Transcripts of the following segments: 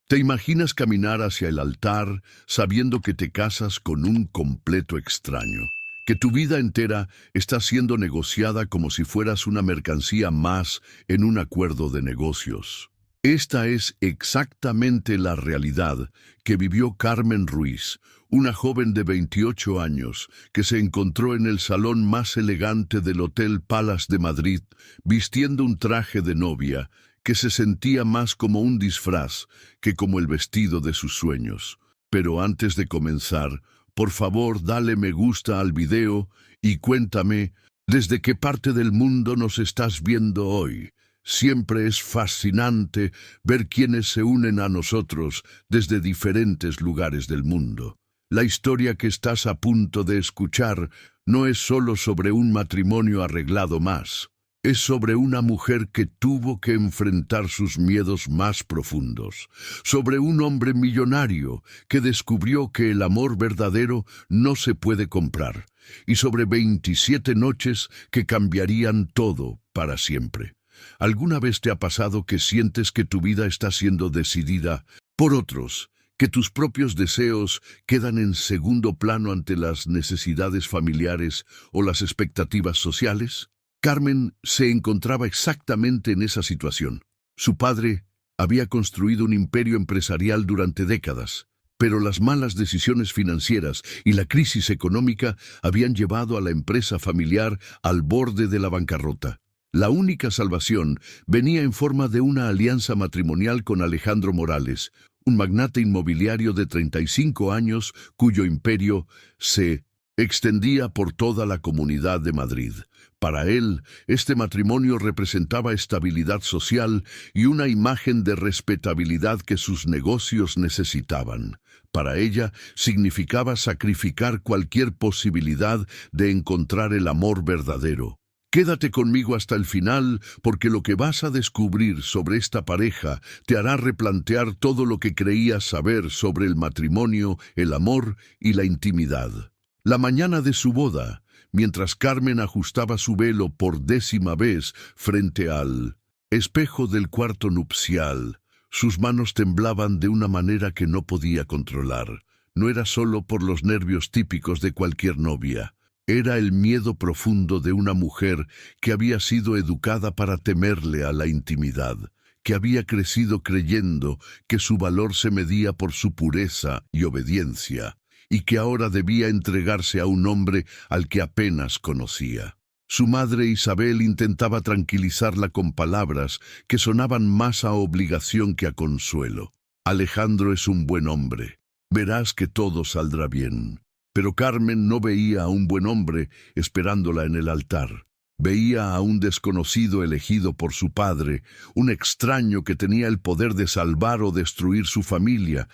¿Te imaginas caminar hacia el altar sabiendo que te casas con un completo extraño? Que tu vida entera está siendo negociada como si fueras una mercancía más en un acuerdo de negocios. Esta es exactamente la realidad que vivió Carmen Ruiz, una joven de 28 años que se encontró en el salón más elegante del Hotel Palace de Madrid, vistiendo un traje de novia que se sentía más como un disfraz que como el vestido de sus sueños. Pero antes de comenzar, por favor, dale me gusta al video y cuéntame desde qué parte del mundo nos estás viendo hoy. Siempre es fascinante ver quienes se unen a nosotros desde diferentes lugares del mundo. La historia que estás a punto de escuchar no es solo sobre un matrimonio arreglado más. Es sobre una mujer que tuvo que enfrentar sus miedos más profundos, sobre un hombre millonario que descubrió que el amor verdadero no se puede comprar, y sobre 27 noches que cambiarían todo para siempre. ¿Alguna vez te ha pasado que sientes que tu vida está siendo decidida por otros, que tus propios deseos quedan en segundo plano ante las necesidades familiares o las expectativas sociales? Carmen se encontraba exactamente en esa situación. Su padre había construido un imperio empresarial durante décadas, pero las malas decisiones financieras y la crisis económica habían llevado a la empresa familiar al borde de la bancarrota. La única salvación venía en forma de una alianza matrimonial con Alejandro Morales, un magnate inmobiliario de 35 años cuyo imperio se extendía por toda la Comunidad de Madrid. Para él, este matrimonio representaba estabilidad social y una imagen de respetabilidad que sus negocios necesitaban. Para ella, significaba sacrificar cualquier posibilidad de encontrar el amor verdadero. Quédate conmigo hasta el final, porque lo que vas a descubrir sobre esta pareja te hará replantear todo lo que creías saber sobre el matrimonio, el amor y la intimidad. La mañana de su boda, mientras Carmen ajustaba su velo por 10ª vez frente al espejo del cuarto nupcial, sus manos temblaban de una manera que no podía controlar. No era solo por los nervios típicos de cualquier novia. Era el miedo profundo de una mujer que había sido educada para temerle a la intimidad, que había crecido creyendo que su valor se medía por su pureza y obediencia, y que ahora debía entregarse a un hombre al que apenas conocía. Su madre Isabel intentaba tranquilizarla con palabras que sonaban más a obligación que a consuelo. Alejandro es un buen hombre. Verás que todo saldrá bien. Pero Carmen no veía a un buen hombre esperándola en el altar. Veía a un desconocido elegido por su padre, un extraño que tenía el poder de salvar o destruir su familia,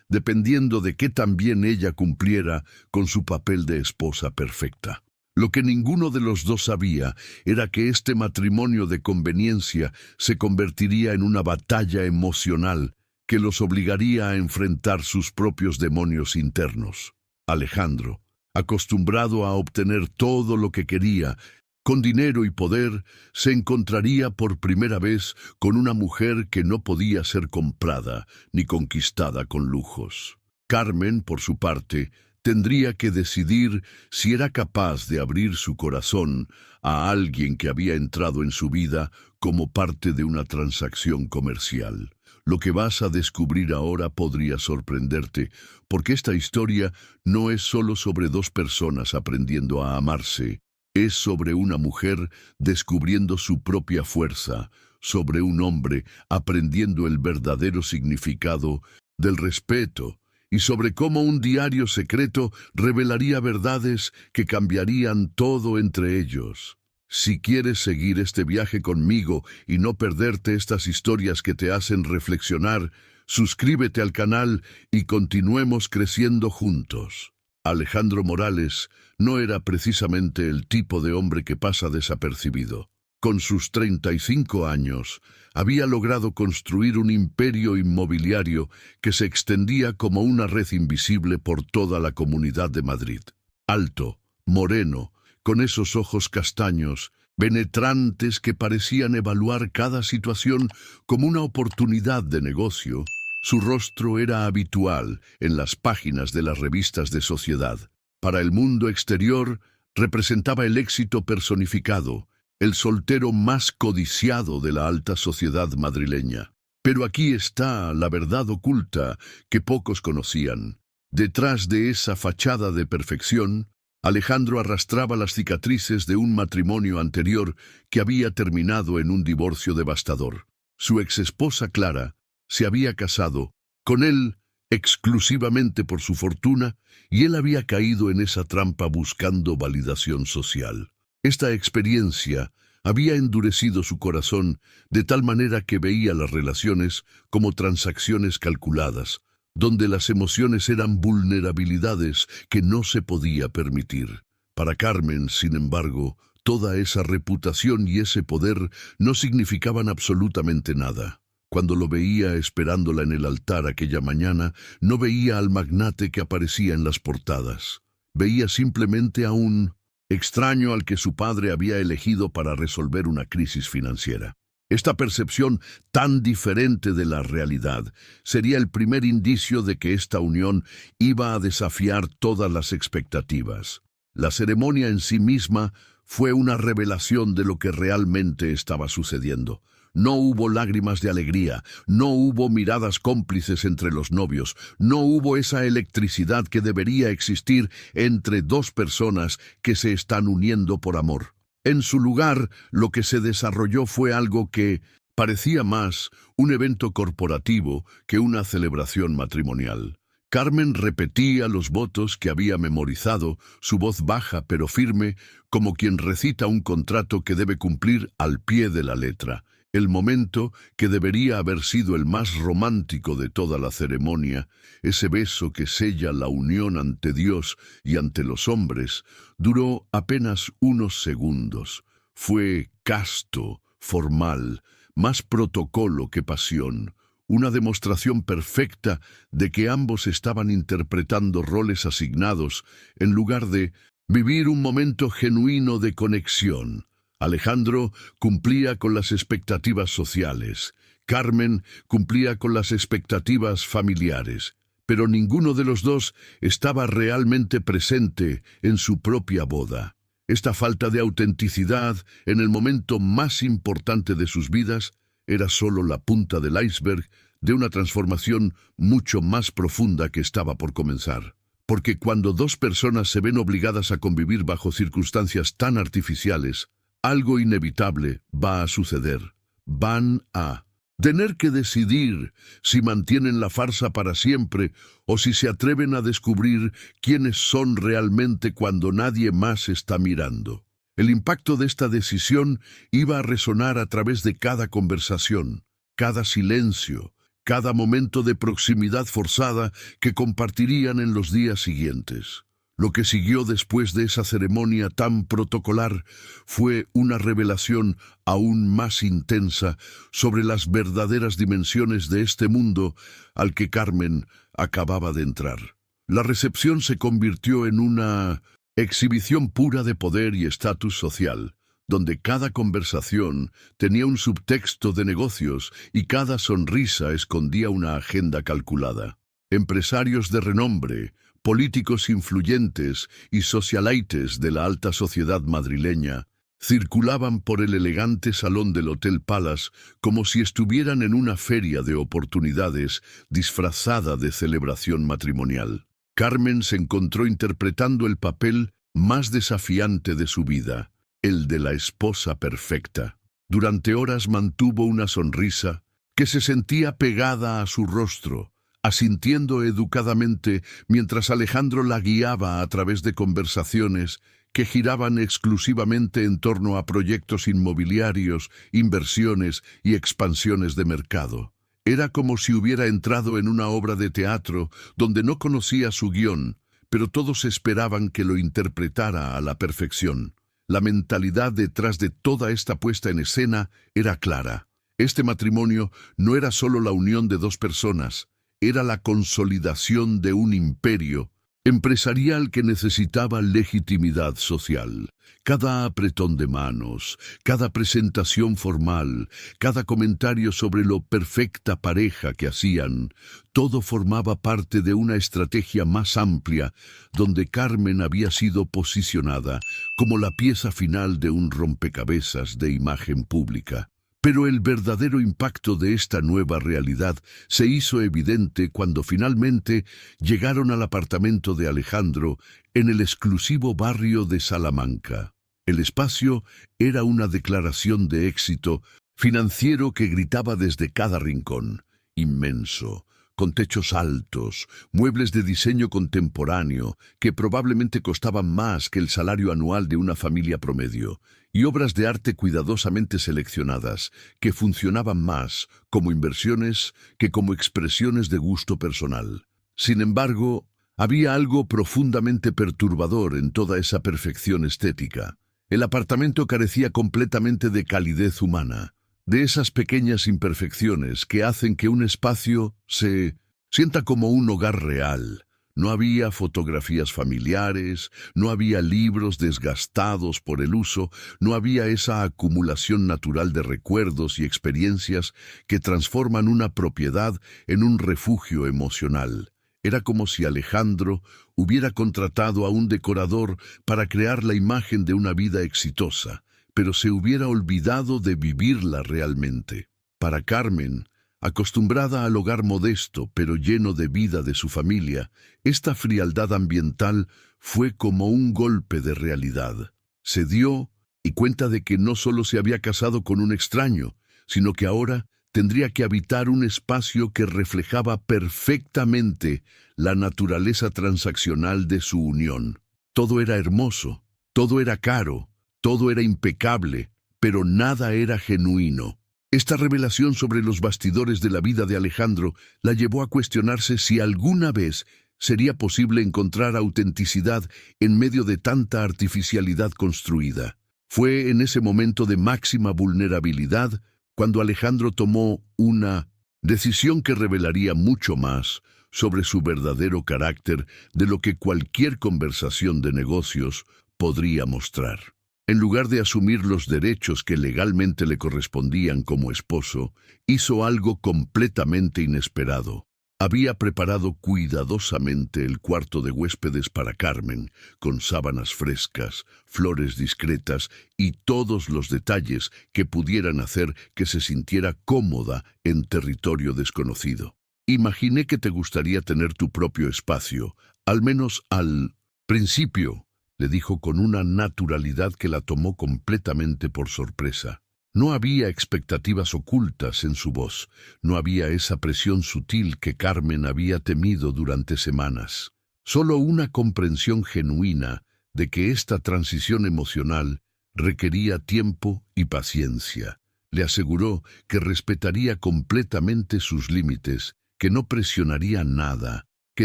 dependiendo de qué tan bien ella cumpliera con su papel de esposa perfecta. Lo que ninguno de los dos sabía era que este matrimonio de conveniencia se convertiría en una batalla emocional que los obligaría a enfrentar sus propios demonios internos. Alejandro, acostumbrado a obtener todo lo que quería, con dinero y poder, se encontraría por primera vez con una mujer que no podía ser comprada ni conquistada con lujos. Carmen, por su parte, tendría que decidir si era capaz de abrir su corazón a alguien que había entrado en su vida como parte de una transacción comercial. Lo que vas a descubrir ahora podría sorprenderte, porque esta historia no es solo sobre dos personas aprendiendo a amarse. Es sobre una mujer descubriendo su propia fuerza, sobre un hombre aprendiendo el verdadero significado del respeto, y sobre cómo un diario secreto revelaría verdades que cambiarían todo entre ellos. Si quieres seguir este viaje conmigo y no perderte estas historias que te hacen reflexionar, suscríbete al canal y continuemos creciendo juntos. Alejandro Morales no era precisamente el tipo de hombre que pasa desapercibido. Con sus 35 años, había logrado construir un imperio inmobiliario que se extendía como una red invisible por toda la Comunidad de Madrid. Alto, moreno, con esos ojos castaños, penetrantes que parecían evaluar cada situación como una oportunidad de negocio, Su rostro era habitual en las páginas de las revistas de sociedad. Para el mundo exterior, representaba el éxito personificado, el soltero más codiciado de la alta sociedad madrileña. Pero aquí está la verdad oculta que pocos conocían. Detrás de esa fachada de perfección, Alejandro arrastraba las cicatrices de un matrimonio anterior que había terminado en un divorcio devastador. Su exesposa Clara se había casado con él exclusivamente por su fortuna, y él había caído en esa trampa buscando validación social. Esta experiencia había endurecido su corazón de tal manera que veía las relaciones como transacciones calculadas, donde las emociones eran vulnerabilidades que no se podía permitir. Para Carmen, sin embargo, toda esa reputación y ese poder no significaban absolutamente nada. Cuando lo veía esperándola en el altar aquella mañana, no veía al magnate que aparecía en las portadas. Veía simplemente a un extraño al que su padre había elegido para resolver una crisis financiera. Esta percepción tan diferente de la realidad sería el primer indicio de que esta unión iba a desafiar todas las expectativas. La ceremonia en sí misma fue una revelación de lo que realmente estaba sucediendo. No hubo lágrimas de alegría, no hubo miradas cómplices entre los novios, no hubo esa electricidad que debería existir entre dos personas que se están uniendo por amor. En su lugar, lo que se desarrolló fue algo que parecía más un evento corporativo que una celebración matrimonial. Carmen repetía los votos que había memorizado, su voz baja pero firme, como quien recita un contrato que debe cumplir al pie de la letra. El momento, que debería haber sido el más romántico de toda la ceremonia, ese beso que sella la unión ante Dios y ante los hombres, duró apenas unos segundos. Fue casto, formal, más protocolo que pasión, una demostración perfecta de que ambos estaban interpretando roles asignados en lugar de vivir un momento genuino de conexión. Alejandro cumplía con las expectativas sociales, Carmen cumplía con las expectativas familiares, pero ninguno de los dos estaba realmente presente en su propia boda. Esta falta de autenticidad en el momento más importante de sus vidas era solo la punta del iceberg de una transformación mucho más profunda que estaba por comenzar. Porque cuando dos personas se ven obligadas a convivir bajo circunstancias tan artificiales, algo inevitable va a suceder. Van a tener que decidir si mantienen la farsa para siempre o si se atreven a descubrir quiénes son realmente cuando nadie más está mirando. El impacto de esta decisión iba a resonar a través de cada conversación, cada silencio, cada momento de proximidad forzada que compartirían en los días siguientes. Lo que siguió después de esa ceremonia tan protocolar fue una revelación aún más intensa sobre las verdaderas dimensiones de este mundo al que Carmen acababa de entrar. La recepción se convirtió en una exhibición pura de poder y estatus social, donde cada conversación tenía un subtexto de negocios y cada sonrisa escondía una agenda calculada. Empresarios de renombre, políticos influyentes y socialites de la alta sociedad madrileña circulaban por el elegante salón del Hotel Palace como si estuvieran en una feria de oportunidades disfrazada de celebración matrimonial. Carmen se encontró interpretando el papel más desafiante de su vida, el de la esposa perfecta. Durante horas mantuvo una sonrisa que se sentía pegada a su rostro, asintiendo educadamente mientras Alejandro la guiaba a través de conversaciones que giraban exclusivamente en torno a proyectos inmobiliarios, inversiones y expansiones de mercado. Era como si hubiera entrado en una obra de teatro donde no conocía su guión, pero todos esperaban que lo interpretara a la perfección. La mentalidad detrás de toda esta puesta en escena era clara. Este matrimonio no era solo la unión de dos personas, era la consolidación de un imperio empresarial que necesitaba legitimidad social. Cada apretón de manos, cada presentación formal, cada comentario sobre lo perfecta pareja que hacían, todo formaba parte de una estrategia más amplia donde Carmen había sido posicionada como la pieza final de un rompecabezas de imagen pública. Pero el verdadero impacto de esta nueva realidad se hizo evidente cuando finalmente llegaron al apartamento de Alejandro en el exclusivo barrio de Salamanca. El espacio era una declaración de éxito financiero que gritaba desde cada rincón. Inmenso, con techos altos, muebles de diseño contemporáneo que probablemente costaban más que el salario anual de una familia promedio, y obras de arte cuidadosamente seleccionadas que funcionaban más como inversiones que como expresiones de gusto personal. Sin embargo, había algo profundamente perturbador en toda esa perfección estética. El apartamento carecía completamente de calidez humana, de esas pequeñas imperfecciones que hacen que un espacio se sienta como un hogar real. No había fotografías familiares, no había libros desgastados por el uso, no había esa acumulación natural de recuerdos y experiencias que transforman una propiedad en un refugio emocional. Era como si Alejandro hubiera contratado a un decorador para crear la imagen de una vida exitosa, pero se hubiera olvidado de vivirla realmente. Para Carmen, acostumbrada al hogar modesto pero lleno de vida de su familia, esta frialdad ambiental fue como un golpe de realidad. Se dio y cuenta de que no solo se había casado con un extraño, sino que ahora tendría que habitar un espacio que reflejaba perfectamente la naturaleza transaccional de su unión. Todo era hermoso, todo era caro, todo era impecable, pero nada era genuino. Esta revelación sobre los bastidores de la vida de Alejandro la llevó a cuestionarse si alguna vez sería posible encontrar autenticidad en medio de tanta artificialidad construida. Fue en ese momento de máxima vulnerabilidad cuando Alejandro tomó una decisión que revelaría mucho más sobre su verdadero carácter de lo que cualquier conversación de negocios podría mostrar. En lugar de asumir los derechos que legalmente le correspondían como esposo, hizo algo completamente inesperado. Había preparado cuidadosamente el cuarto de huéspedes para Carmen, con sábanas frescas, flores discretas y todos los detalles que pudieran hacer que se sintiera cómoda en territorio desconocido. Imaginé que te gustaría tener tu propio espacio, al menos al principio, le dijo con una naturalidad que la tomó completamente por sorpresa. No había expectativas ocultas en su voz, no había esa presión sutil que Carmen había temido durante semanas. Solo una comprensión genuina de que esta transición emocional requería tiempo y paciencia. Le aseguró que respetaría completamente sus límites, que no presionaría nada, que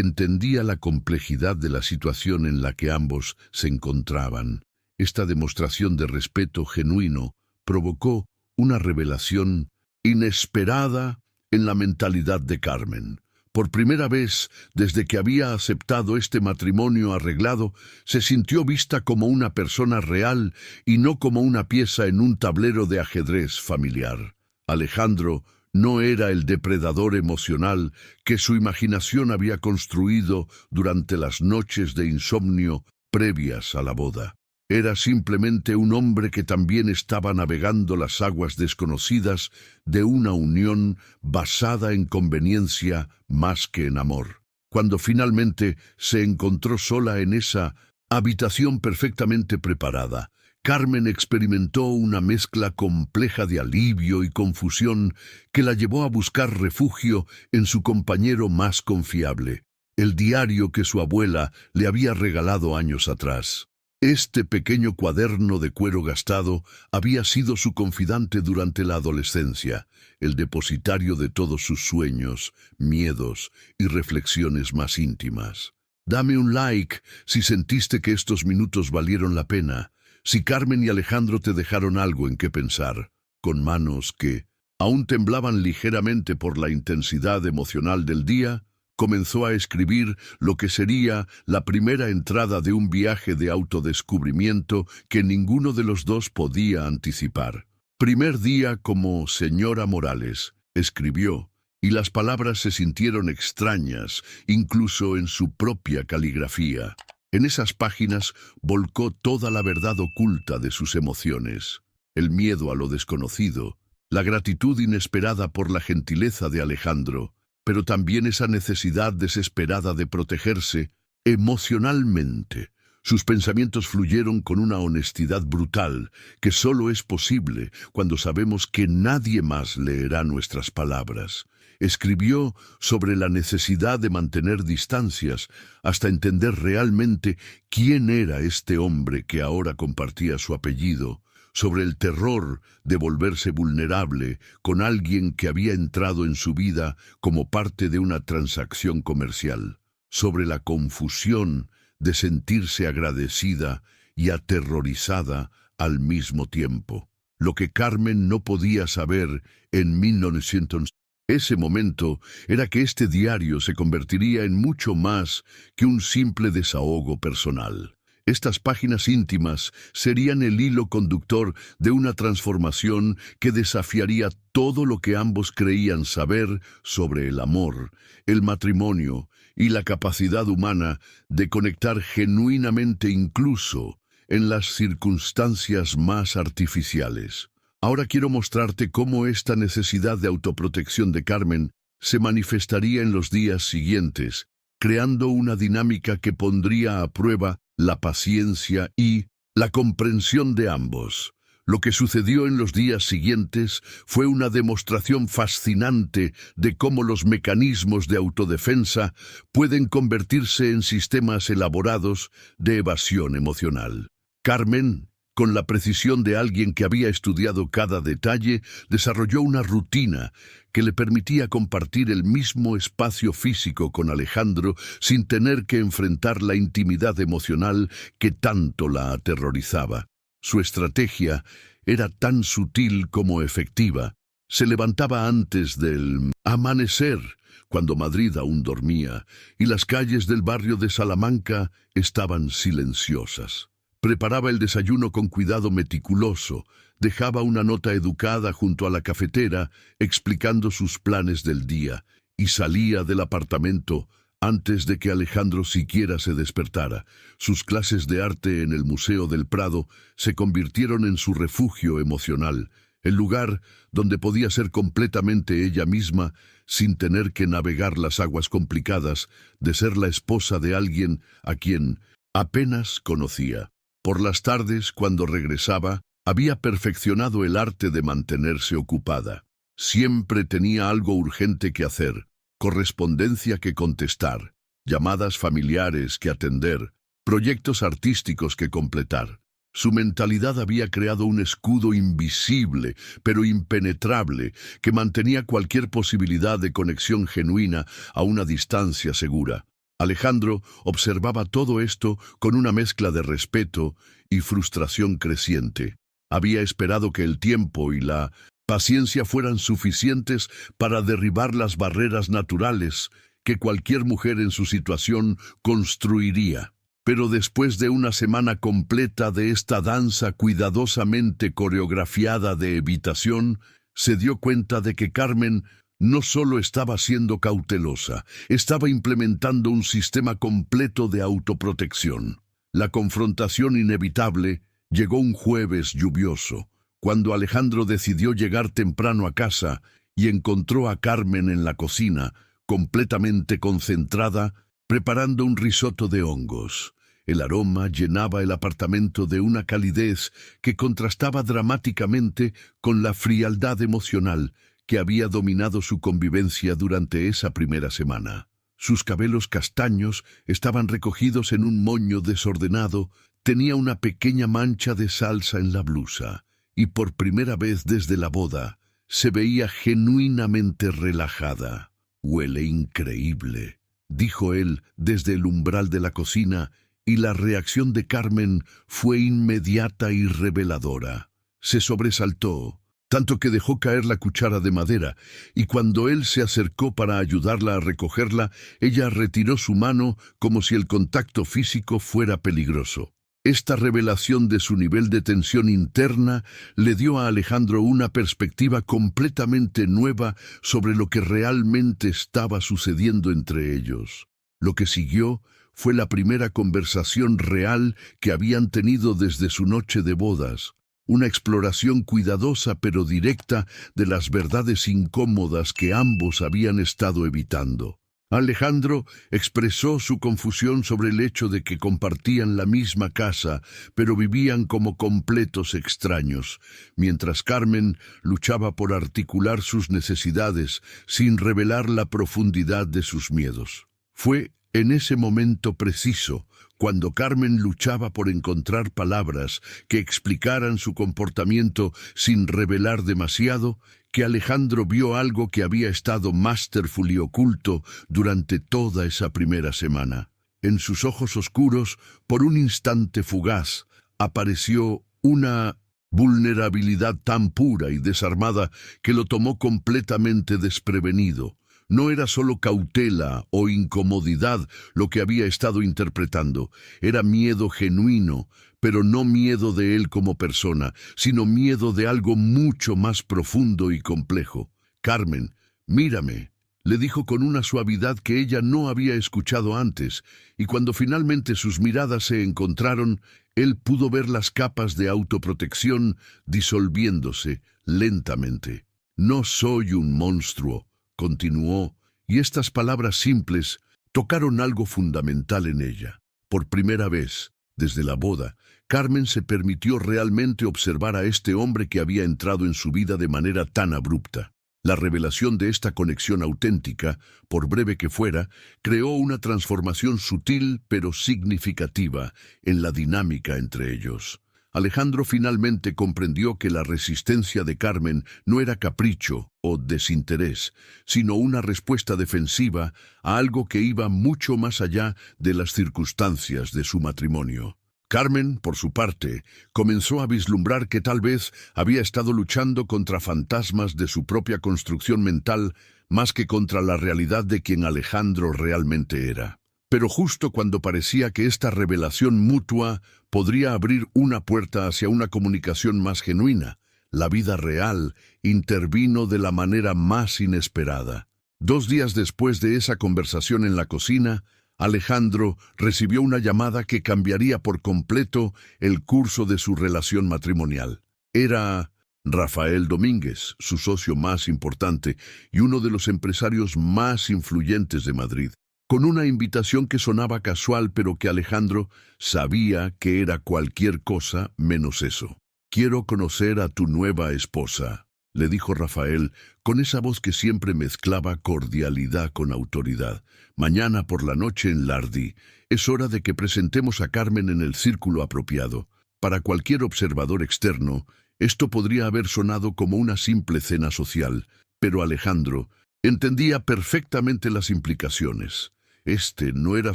entendía la complejidad de la situación en la que ambos se encontraban. Esta demostración de respeto genuino provocó una revelación inesperada en la mentalidad de Carmen. Por primera vez, desde que había aceptado este matrimonio arreglado, se sintió vista como una persona real y no como una pieza en un tablero de ajedrez familiar. Alejandro no era el depredador emocional que su imaginación había construido durante las noches de insomnio previas a la boda. Era simplemente un hombre que también estaba navegando las aguas desconocidas de una unión basada en conveniencia más que en amor. Cuando finalmente se encontró sola en esa habitación perfectamente preparada, Carmen experimentó una mezcla compleja de alivio y confusión que la llevó a buscar refugio en su compañero más confiable, el diario que su abuela le había regalado años atrás. Este pequeño cuaderno de cuero gastado había sido su confidante durante la adolescencia, el depositario de todos sus sueños, miedos y reflexiones más íntimas. Dame un like si sentiste que estos minutos valieron la pena, si Carmen y Alejandro te dejaron algo en qué pensar, con manos que aún temblaban ligeramente por la intensidad emocional del día. comenzó a escribir lo que sería la primera entrada de un viaje de autodescubrimiento que ninguno de los dos podía anticipar. Primer día como señora Morales, escribió, y las palabras se sintieron extrañas, incluso en su propia caligrafía. En esas páginas volcó toda la verdad oculta de sus emociones, el miedo a lo desconocido, la gratitud inesperada por la gentileza de Alejandro, pero también esa necesidad desesperada de protegerse emocionalmente. Sus pensamientos fluyeron con una honestidad brutal que solo es posible cuando sabemos que nadie más leerá nuestras palabras. Escribió sobre la necesidad de mantener distancias hasta entender realmente quién era este hombre que ahora compartía su apellido, sobre el terror de volverse vulnerable con alguien que había entrado en su vida como parte de una transacción comercial, sobre la confusión de sentirse agradecida y aterrorizada al mismo tiempo. Lo que Carmen no podía saber en 1900. Ese momento era que este diario se convertiría en mucho más que un simple desahogo personal. Estas páginas íntimas serían el hilo conductor de una transformación que desafiaría todo lo que ambos creían saber sobre el amor, el matrimonio y la capacidad humana de conectar genuinamente incluso en las circunstancias más artificiales. Ahora quiero mostrarte cómo esta necesidad de autoprotección de Carmen se manifestaría en los días siguientes, creando una dinámica que pondría a prueba la paciencia y la comprensión de ambos. Lo que sucedió en los días siguientes fue una demostración fascinante de cómo los mecanismos de autodefensa pueden convertirse en sistemas elaborados de evasión emocional. Carmen, con la precisión de alguien que había estudiado cada detalle, desarrolló una rutina que le permitía compartir el mismo espacio físico con Alejandro sin tener que enfrentar la intimidad emocional que tanto la aterrorizaba. Su estrategia era tan sutil como efectiva. Se levantaba antes del amanecer, cuando Madrid aún dormía, y las calles del barrio de Salamanca estaban silenciosas. Preparaba el desayuno con cuidado meticuloso, dejaba una nota educada junto a la cafetera explicando sus planes del día y salía del apartamento antes de que Alejandro siquiera se despertara. Sus clases de arte en el Museo del Prado se convirtieron en su refugio emocional, el lugar donde podía ser completamente ella misma sin tener que navegar las aguas complicadas de ser la esposa de alguien a quien apenas conocía. Por las tardes, cuando regresaba, había perfeccionado el arte de mantenerse ocupada. Siempre tenía algo urgente que hacer, correspondencia que contestar, llamadas familiares que atender, proyectos artísticos que completar. Su mentalidad había creado un escudo invisible, pero impenetrable, que mantenía cualquier posibilidad de conexión genuina a una distancia segura. Alejandro observaba todo esto con una mezcla de respeto y frustración creciente. Había esperado que el tiempo y la paciencia fueran suficientes para derribar las barreras naturales que cualquier mujer en su situación construiría. Pero después de una semana completa de esta danza cuidadosamente coreografiada de evitación, se dio cuenta de que Carmen no solo estaba siendo cautelosa, estaba implementando un sistema completo de autoprotección. La confrontación inevitable llegó un jueves lluvioso, cuando Alejandro decidió llegar temprano a casa y encontró a Carmen en la cocina, completamente concentrada, preparando un risotto de hongos. El aroma llenaba el apartamento de una calidez que contrastaba dramáticamente con la frialdad emocional que había dominado su convivencia durante esa primera semana. Sus cabellos castaños estaban recogidos en un moño desordenado, tenía una pequeña mancha de salsa en la blusa, y por primera vez desde la boda, se veía genuinamente relajada. «Huele increíble», dijo él desde el umbral de la cocina, y la reacción de Carmen fue inmediata y reveladora. Se sobresaltó, tanto que dejó caer la cuchara de madera, y cuando él se acercó para ayudarla a recogerla, ella retiró su mano como si el contacto físico fuera peligroso. Esta revelación de su nivel de tensión interna le dio a Alejandro una perspectiva completamente nueva sobre lo que realmente estaba sucediendo entre ellos. Lo que siguió fue la primera conversación real que habían tenido desde su noche de bodas. Una exploración cuidadosa pero directa de las verdades incómodas que ambos habían estado evitando. Alejandro expresó su confusión sobre el hecho de que compartían la misma casa, pero vivían como completos extraños, mientras Carmen luchaba por articular sus necesidades sin revelar la profundidad de sus miedos. Fue en ese momento preciso, cuando Carmen luchaba por encontrar palabras que explicaran su comportamiento sin revelar demasiado, que Alejandro vio algo que había estado masterful y oculto durante toda esa primera semana. En sus ojos oscuros, por un instante fugaz, apareció una vulnerabilidad tan pura y desarmada que lo tomó completamente desprevenido. No era solo cautela o incomodidad lo que había estado interpretando, era miedo genuino, pero no miedo de él como persona, sino miedo de algo mucho más profundo y complejo. «Carmen, mírame», le dijo con una suavidad que ella no había escuchado antes, y cuando finalmente sus miradas se encontraron, él pudo ver las capas de autoprotección disolviéndose lentamente. «No soy un monstruo», continuó, y estas palabras simples tocaron algo fundamental en ella. Por primera vez, desde la boda, Carmen se permitió realmente observar a este hombre que había entrado en su vida de manera tan abrupta. La revelación de esta conexión auténtica, por breve que fuera, creó una transformación sutil pero significativa en la dinámica entre ellos. Alejandro finalmente comprendió que la resistencia de Carmen no era capricho o desinterés, sino una respuesta defensiva a algo que iba mucho más allá de las circunstancias de su matrimonio. Carmen, por su parte, comenzó a vislumbrar que tal vez había estado luchando contra fantasmas de su propia construcción mental más que contra la realidad de quien Alejandro realmente era. Pero justo cuando parecía que esta revelación mutua podría abrir una puerta hacia una comunicación más genuina, la vida real intervino de la manera más inesperada. 2 días después de esa conversación en la cocina, Alejandro recibió una llamada que cambiaría por completo el curso de su relación matrimonial. Era Rafael Domínguez, su socio más importante y uno de los empresarios más influyentes de Madrid, con una invitación que sonaba casual pero que Alejandro sabía que era cualquier cosa menos eso. «Quiero conocer a tu nueva esposa», le dijo Rafael, con esa voz que siempre mezclaba cordialidad con autoridad. «Mañana por la noche en Lardi. Es hora de que presentemos a Carmen en el círculo apropiado». Para cualquier observador externo, esto podría haber sonado como una simple cena social, pero Alejandro entendía perfectamente las implicaciones. Este no era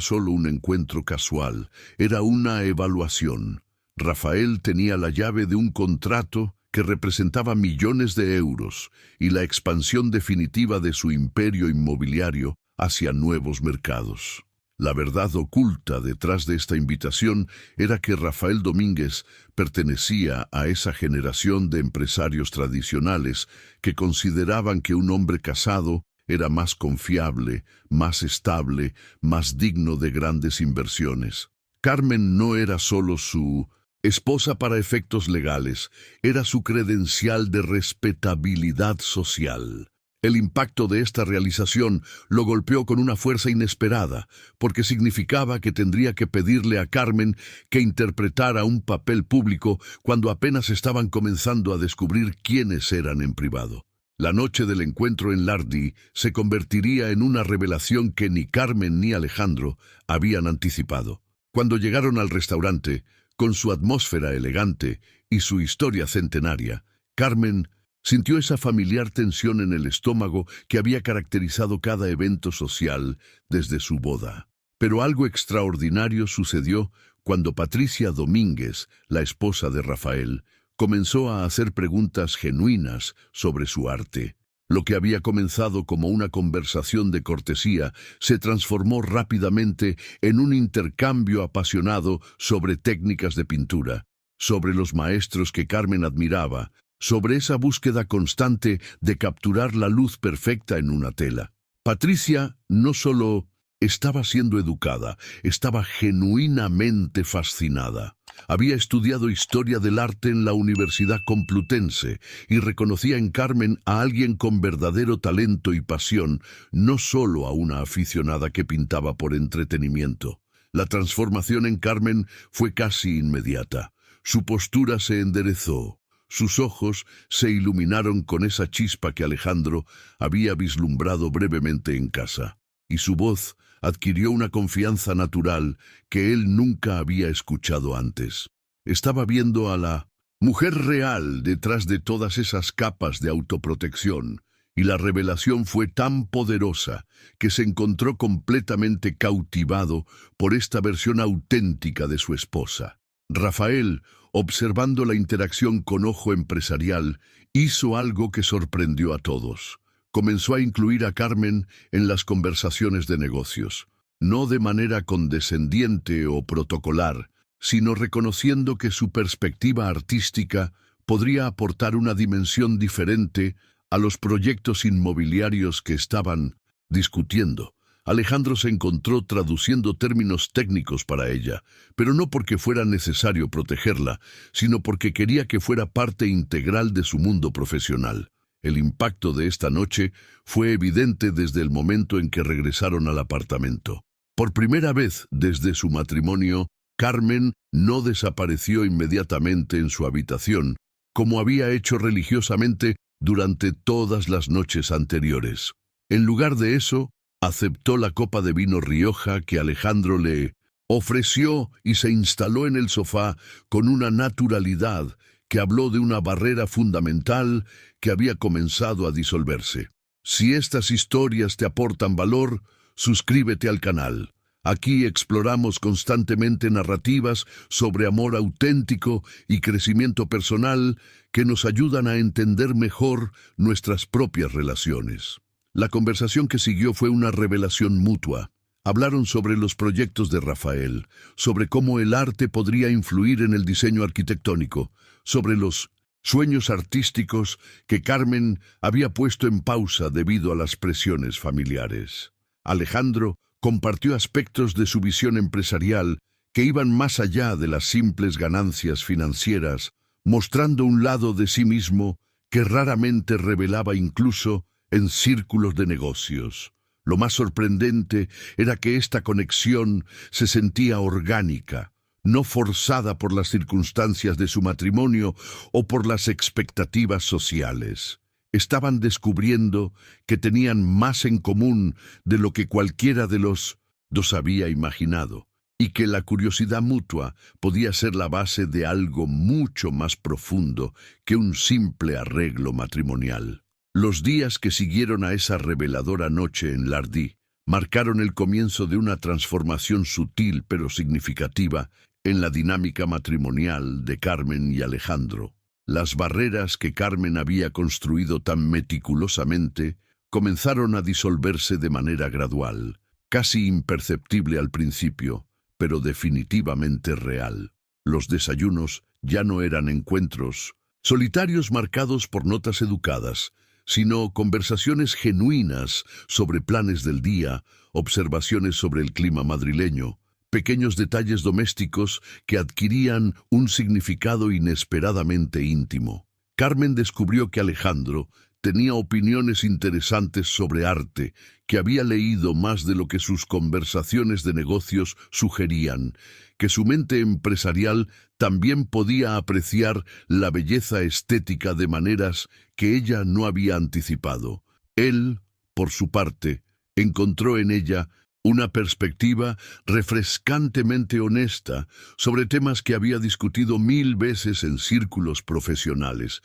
solo un encuentro casual, era una evaluación. Rafael tenía la llave de un contrato que representaba millones de euros y la expansión definitiva de su imperio inmobiliario hacia nuevos mercados. La verdad oculta detrás de esta invitación era que Rafael Domínguez pertenecía a esa generación de empresarios tradicionales que consideraban que un hombre casado era más confiable, más estable, más digno de grandes inversiones. Carmen no era solo su esposa para efectos legales, era su credencial de respetabilidad social. El impacto de esta realización lo golpeó con una fuerza inesperada, porque significaba que tendría que pedirle a Carmen que interpretara un papel público cuando apenas estaban comenzando a descubrir quiénes eran en privado. La noche del encuentro en Lardi se convertiría en una revelación que ni Carmen ni Alejandro habían anticipado. Cuando llegaron al restaurante, con su atmósfera elegante y su historia centenaria, Carmen sintió esa familiar tensión en el estómago que había caracterizado cada evento social desde su boda. Pero algo extraordinario sucedió cuando Patricia Domínguez, la esposa de Rafael, comenzó a hacer preguntas genuinas sobre su arte. Lo que había comenzado como una conversación de cortesía se transformó rápidamente en un intercambio apasionado sobre técnicas de pintura, sobre los maestros que Carmen admiraba, sobre esa búsqueda constante de capturar la luz perfecta en una tela. Patricia no solo estaba siendo educada, estaba genuinamente fascinada. Había estudiado historia del arte en la Universidad Complutense y reconocía en Carmen a alguien con verdadero talento y pasión, no solo a una aficionada que pintaba por entretenimiento. La transformación en Carmen fue casi inmediata. Su postura se enderezó. Sus ojos se iluminaron con esa chispa que Alejandro había vislumbrado brevemente en casa, y su voz adquirió una confianza natural que él nunca había escuchado antes. Estaba viendo a la mujer real detrás de todas esas capas de autoprotección, y la revelación fue tan poderosa que se encontró completamente cautivado por esta versión auténtica de su esposa. Rafael, observando la interacción con ojo empresarial, hizo algo que sorprendió a todos. Comenzó a incluir a Carmen en las conversaciones de negocios, no de manera condescendiente o protocolar, sino reconociendo que su perspectiva artística podría aportar una dimensión diferente a los proyectos inmobiliarios que estaban discutiendo. Alejandro se encontró traduciendo términos técnicos para ella, pero no porque fuera necesario protegerla, sino porque quería que fuera parte integral de su mundo profesional. El impacto de esta noche fue evidente desde el momento en que regresaron al apartamento. Por primera vez desde su matrimonio, Carmen no desapareció inmediatamente en su habitación, como había hecho religiosamente durante todas las noches anteriores. En lugar de eso, aceptó la copa de vino Rioja que Alejandro le ofreció y se instaló en el sofá con una naturalidad que habló de una barrera fundamental que había comenzado a disolverse. Si estas historias te aportan valor, suscríbete al canal. Aquí exploramos constantemente narrativas sobre amor auténtico y crecimiento personal que nos ayudan a entender mejor nuestras propias relaciones. La conversación que siguió fue una revelación mutua. Hablaron sobre los proyectos de Rafael, sobre cómo el arte podría influir en el diseño arquitectónico, sobre los sueños artísticos que Carmen había puesto en pausa debido a las presiones familiares. Alejandro compartió aspectos de su visión empresarial que iban más allá de las simples ganancias financieras, mostrando un lado de sí mismo que raramente revelaba incluso en círculos de negocios. Lo más sorprendente era que esta conexión se sentía orgánica, no forzada por las circunstancias de su matrimonio o por las expectativas sociales. Estaban descubriendo que tenían más en común de lo que cualquiera de los dos había imaginado, y que la curiosidad mutua podía ser la base de algo mucho más profundo que un simple arreglo matrimonial. Los días que siguieron a esa reveladora noche en Lardy marcaron el comienzo de una transformación sutil pero significativa en la dinámica matrimonial de Carmen y Alejandro. Las barreras que Carmen había construido tan meticulosamente comenzaron a disolverse de manera gradual, casi imperceptible al principio, pero definitivamente real. Los desayunos ya no eran encuentros solitarios marcados por notas educadas, sino conversaciones genuinas sobre planes del día, observaciones sobre el clima madrileño, pequeños detalles domésticos que adquirían un significado inesperadamente íntimo. Carmen descubrió que Alejandro tenía opiniones interesantes sobre arte, que había leído más de lo que sus conversaciones de negocios sugerían, que su mente empresarial también podía apreciar la belleza estética de maneras que ella no había anticipado. Él, por su parte, encontró en ella una perspectiva refrescantemente honesta sobre temas que había discutido 1000 veces en círculos profesionales,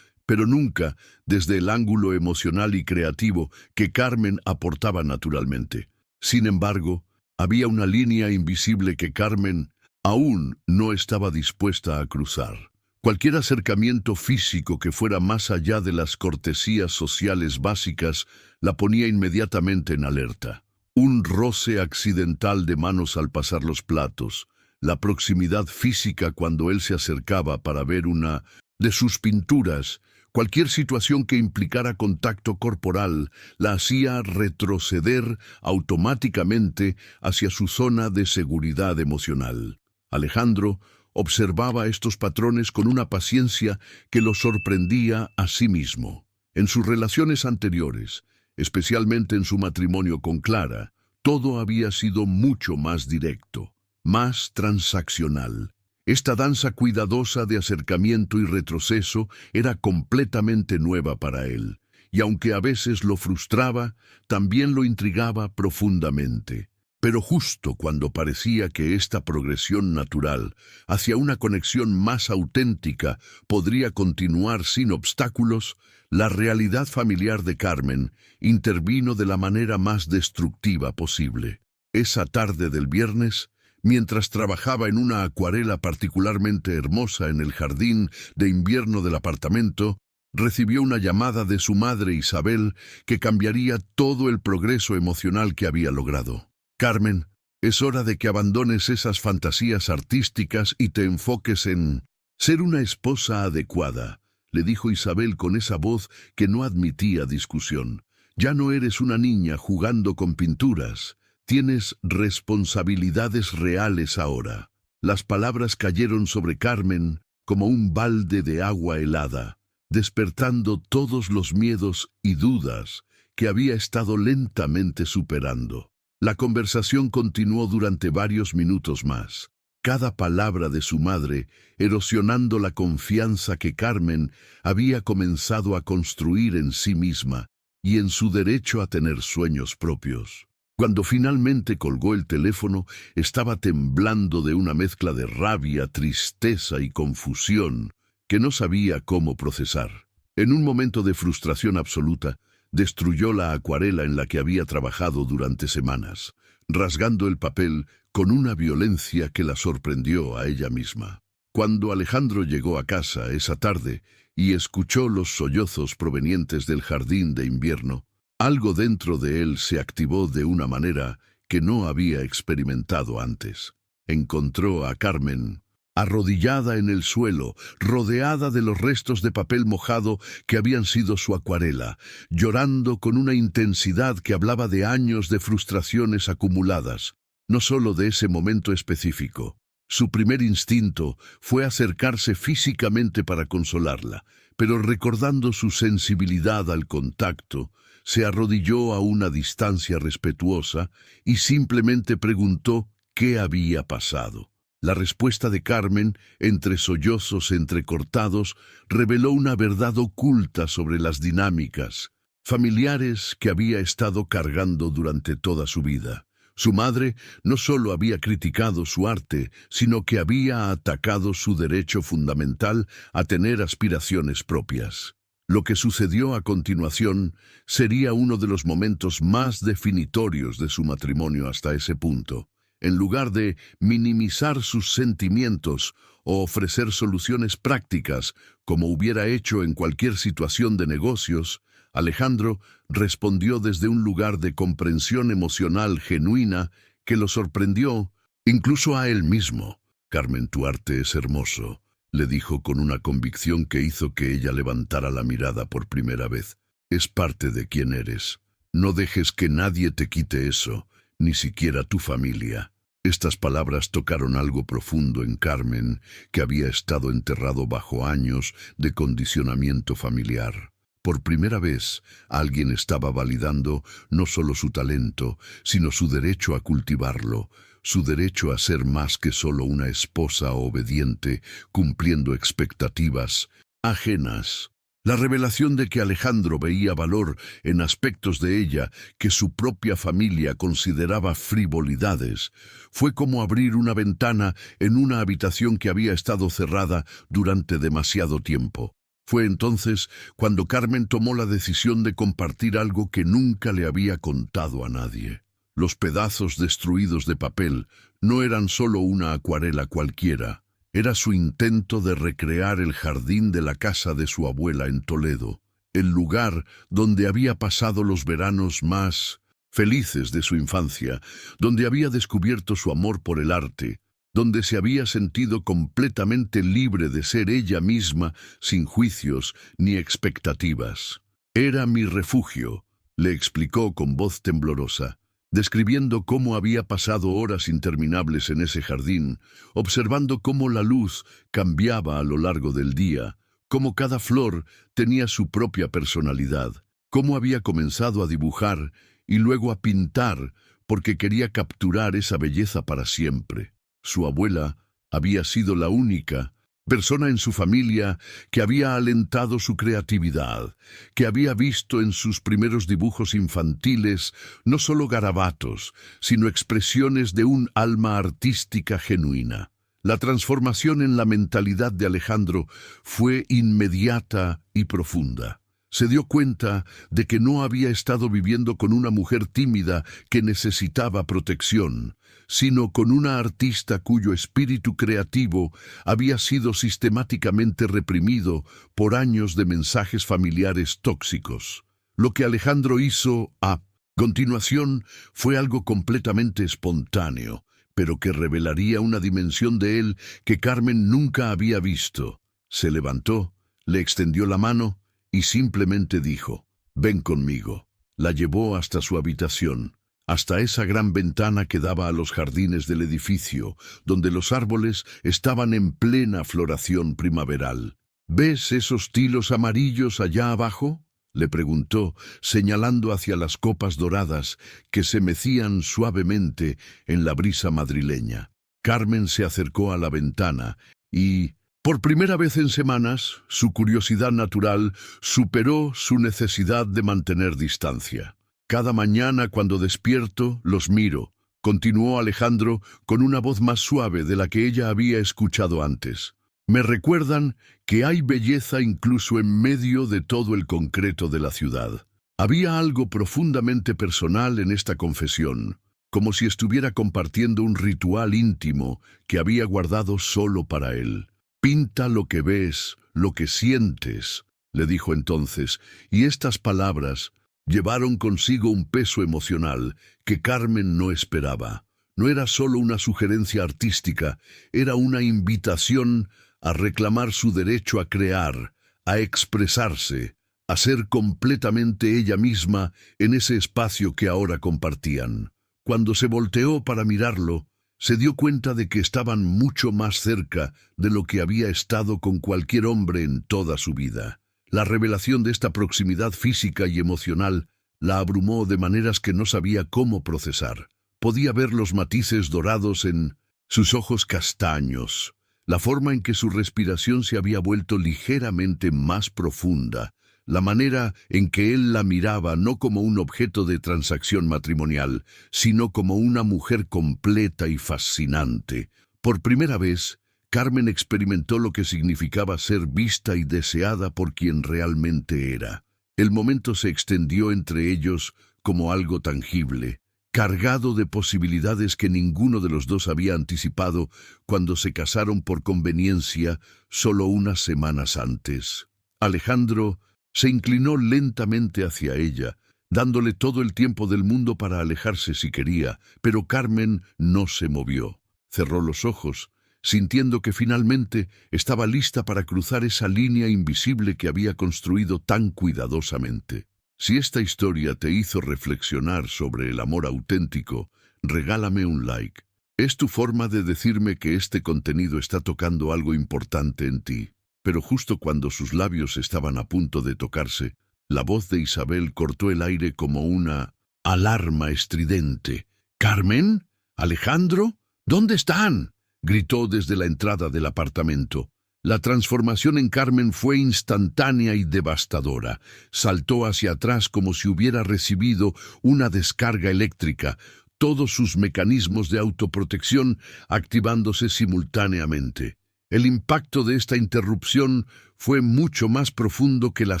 pero nunca desde el ángulo emocional y creativo que Carmen aportaba naturalmente. Sin embargo, había una línea invisible que Carmen aún no estaba dispuesta a cruzar. Cualquier acercamiento físico que fuera más allá de las cortesías sociales básicas la ponía inmediatamente en alerta. Un roce accidental de manos al pasar los platos, la proximidad física cuando él se acercaba para ver una de sus pinturas, cualquier situación que implicara contacto corporal la hacía retroceder automáticamente hacia su zona de seguridad emocional. Alejandro observaba estos patrones con una paciencia que lo sorprendía a sí mismo. En sus relaciones anteriores, especialmente en su matrimonio con Clara, todo había sido mucho más directo, más transaccional. Esta danza cuidadosa de acercamiento y retroceso era completamente nueva para él, y aunque a veces lo frustraba, también lo intrigaba profundamente. Pero justo cuando parecía que esta progresión natural hacia una conexión más auténtica podría continuar sin obstáculos, la realidad familiar de Carmen intervino de la manera más destructiva posible. Esa tarde del viernes, mientras trabajaba en una acuarela particularmente hermosa en el jardín de invierno del apartamento, recibió una llamada de su madre Isabel que cambiaría todo el progreso emocional que había logrado. Carmen, es hora de que abandones esas fantasías artísticas y te enfoques en ser una esposa adecuada, le dijo Isabel con esa voz que no admitía discusión. Ya no eres una niña jugando con pinturas. Tienes responsabilidades reales ahora. Las palabras cayeron sobre Carmen como un balde de agua helada, despertando todos los miedos y dudas que había estado lentamente superando. La conversación continuó durante varios minutos más, cada palabra de su madre erosionando la confianza que Carmen había comenzado a construir en sí misma y en su derecho a tener sueños propios. Cuando finalmente colgó el teléfono, estaba temblando de una mezcla de rabia, tristeza y confusión que no sabía cómo procesar. En un momento de frustración absoluta, destruyó la acuarela en la que había trabajado durante semanas, rasgando el papel con una violencia que la sorprendió a ella misma. Cuando Alejandro llegó a casa esa tarde y escuchó los sollozos provenientes del jardín de invierno, algo dentro de él se activó de una manera que no había experimentado antes. Encontró a Carmen arrodillada en el suelo, rodeada de los restos de papel mojado que habían sido su acuarela, llorando con una intensidad que hablaba de años de frustraciones acumuladas, no solo de ese momento específico. Su primer instinto fue acercarse físicamente para consolarla, pero recordando su sensibilidad al contacto, se arrodilló a una distancia respetuosa y simplemente preguntó qué había pasado. La respuesta de Carmen, entre sollozos entrecortados, reveló una verdad oculta sobre las dinámicas familiares que había estado cargando durante toda su vida. Su madre no solo había criticado su arte, sino que había atacado su derecho fundamental a tener aspiraciones propias. Lo que sucedió a continuación sería uno de los momentos más definitorios de su matrimonio hasta ese punto. En lugar de minimizar sus sentimientos o ofrecer soluciones prácticas, como hubiera hecho en cualquier situación de negocios, Alejandro respondió desde un lugar de comprensión emocional genuina que lo sorprendió, incluso a él mismo. «Carmen, tu arte es hermoso», le dijo con una convicción que hizo que ella levantara la mirada por primera vez. «Es parte de quien eres. No dejes que nadie te quite eso, ni siquiera tu familia». Estas palabras tocaron algo profundo en Carmen, que había estado enterrado bajo años de condicionamiento familiar. Por primera vez, alguien estaba validando no solo su talento, sino su derecho a cultivarlo, su derecho a ser más que solo una esposa obediente, cumpliendo expectativas ajenas. La revelación de que Alejandro veía valor en aspectos de ella que su propia familia consideraba frivolidades fue como abrir una ventana en una habitación que había estado cerrada durante demasiado tiempo. Fue entonces cuando Carmen tomó la decisión de compartir algo que nunca le había contado a nadie. Los pedazos destruidos de papel no eran solo una acuarela cualquiera. Era su intento de recrear el jardín de la casa de su abuela en Toledo, el lugar donde había pasado los veranos más felices de su infancia, donde había descubierto su amor por el arte, donde se había sentido completamente libre de ser ella misma, sin juicios ni expectativas. «Era mi refugio», le explicó con voz temblorosa, describiendo cómo había pasado horas interminables en ese jardín, observando cómo la luz cambiaba a lo largo del día, cómo cada flor tenía su propia personalidad, cómo había comenzado a dibujar y luego a pintar porque quería capturar esa belleza para siempre. Su abuela había sido la única persona en su familia que había alentado su creatividad, que había visto en sus primeros dibujos infantiles no solo garabatos, sino expresiones de un alma artística genuina. La transformación en la mentalidad de Alejandro fue inmediata y profunda. Se dio cuenta de que no había estado viviendo con una mujer tímida que necesitaba protección, sino con una artista cuyo espíritu creativo había sido sistemáticamente reprimido por años de mensajes familiares tóxicos. Lo que Alejandro hizo a continuación fue algo completamente espontáneo, pero que revelaría una dimensión de él que Carmen nunca había visto. Se levantó, le extendió la mano y simplemente dijo: «Ven conmigo». La llevó hasta su habitación, hasta esa gran ventana que daba a los jardines del edificio, donde los árboles estaban en plena floración primaveral. «¿Ves esos tilos amarillos allá abajo?», le preguntó, señalando hacia las copas doradas que se mecían suavemente en la brisa madrileña. Carmen se acercó a la ventana y, por primera vez en semanas, su curiosidad natural superó su necesidad de mantener distancia. «Cada mañana cuando despierto, los miro», continuó Alejandro con una voz más suave de la que ella había escuchado antes. «Me recuerdan que hay belleza incluso en medio de todo el concreto de la ciudad». Había algo profundamente personal en esta confesión, como si estuviera compartiendo un ritual íntimo que había guardado solo para él. «Pinta lo que ves, lo que sientes», le dijo entonces, y estas palabras llevaron consigo un peso emocional que Carmen no esperaba. No era solo una sugerencia artística, era una invitación a reclamar su derecho a crear, a expresarse, a ser completamente ella misma en ese espacio que ahora compartían. Cuando se volteó para mirarlo, se dio cuenta de que estaban mucho más cerca de lo que había estado con cualquier hombre en toda su vida. La revelación de esta proximidad física y emocional la abrumó de maneras que no sabía cómo procesar. Podía ver los matices dorados en sus ojos castaños, la forma en que su respiración se había vuelto ligeramente más profunda, la manera en que él la miraba no como un objeto de transacción matrimonial, sino como una mujer completa y fascinante. Por primera vez, Carmen experimentó lo que significaba ser vista y deseada por quien realmente era. El momento se extendió entre ellos como algo tangible, cargado de posibilidades que ninguno de los dos había anticipado cuando se casaron por conveniencia solo unas semanas antes. Alejandro se inclinó lentamente hacia ella, dándole todo el tiempo del mundo para alejarse si quería, pero Carmen no se movió. Cerró los ojos, sintiendo que finalmente estaba lista para cruzar esa línea invisible que había construido tan cuidadosamente. Si esta historia te hizo reflexionar sobre el amor auténtico, regálame un like. Es tu forma de decirme que este contenido está tocando algo importante en ti. Pero justo cuando sus labios estaban a punto de tocarse, la voz de Isabel cortó el aire como una alarma estridente. «¿Carmen? ¿Alejandro? ¿Dónde están?», gritó desde la entrada del apartamento. La transformación en Carmen fue instantánea y devastadora. Saltó hacia atrás como si hubiera recibido una descarga eléctrica, todos sus mecanismos de autoprotección activándose simultáneamente. El impacto de esta interrupción fue mucho más profundo que la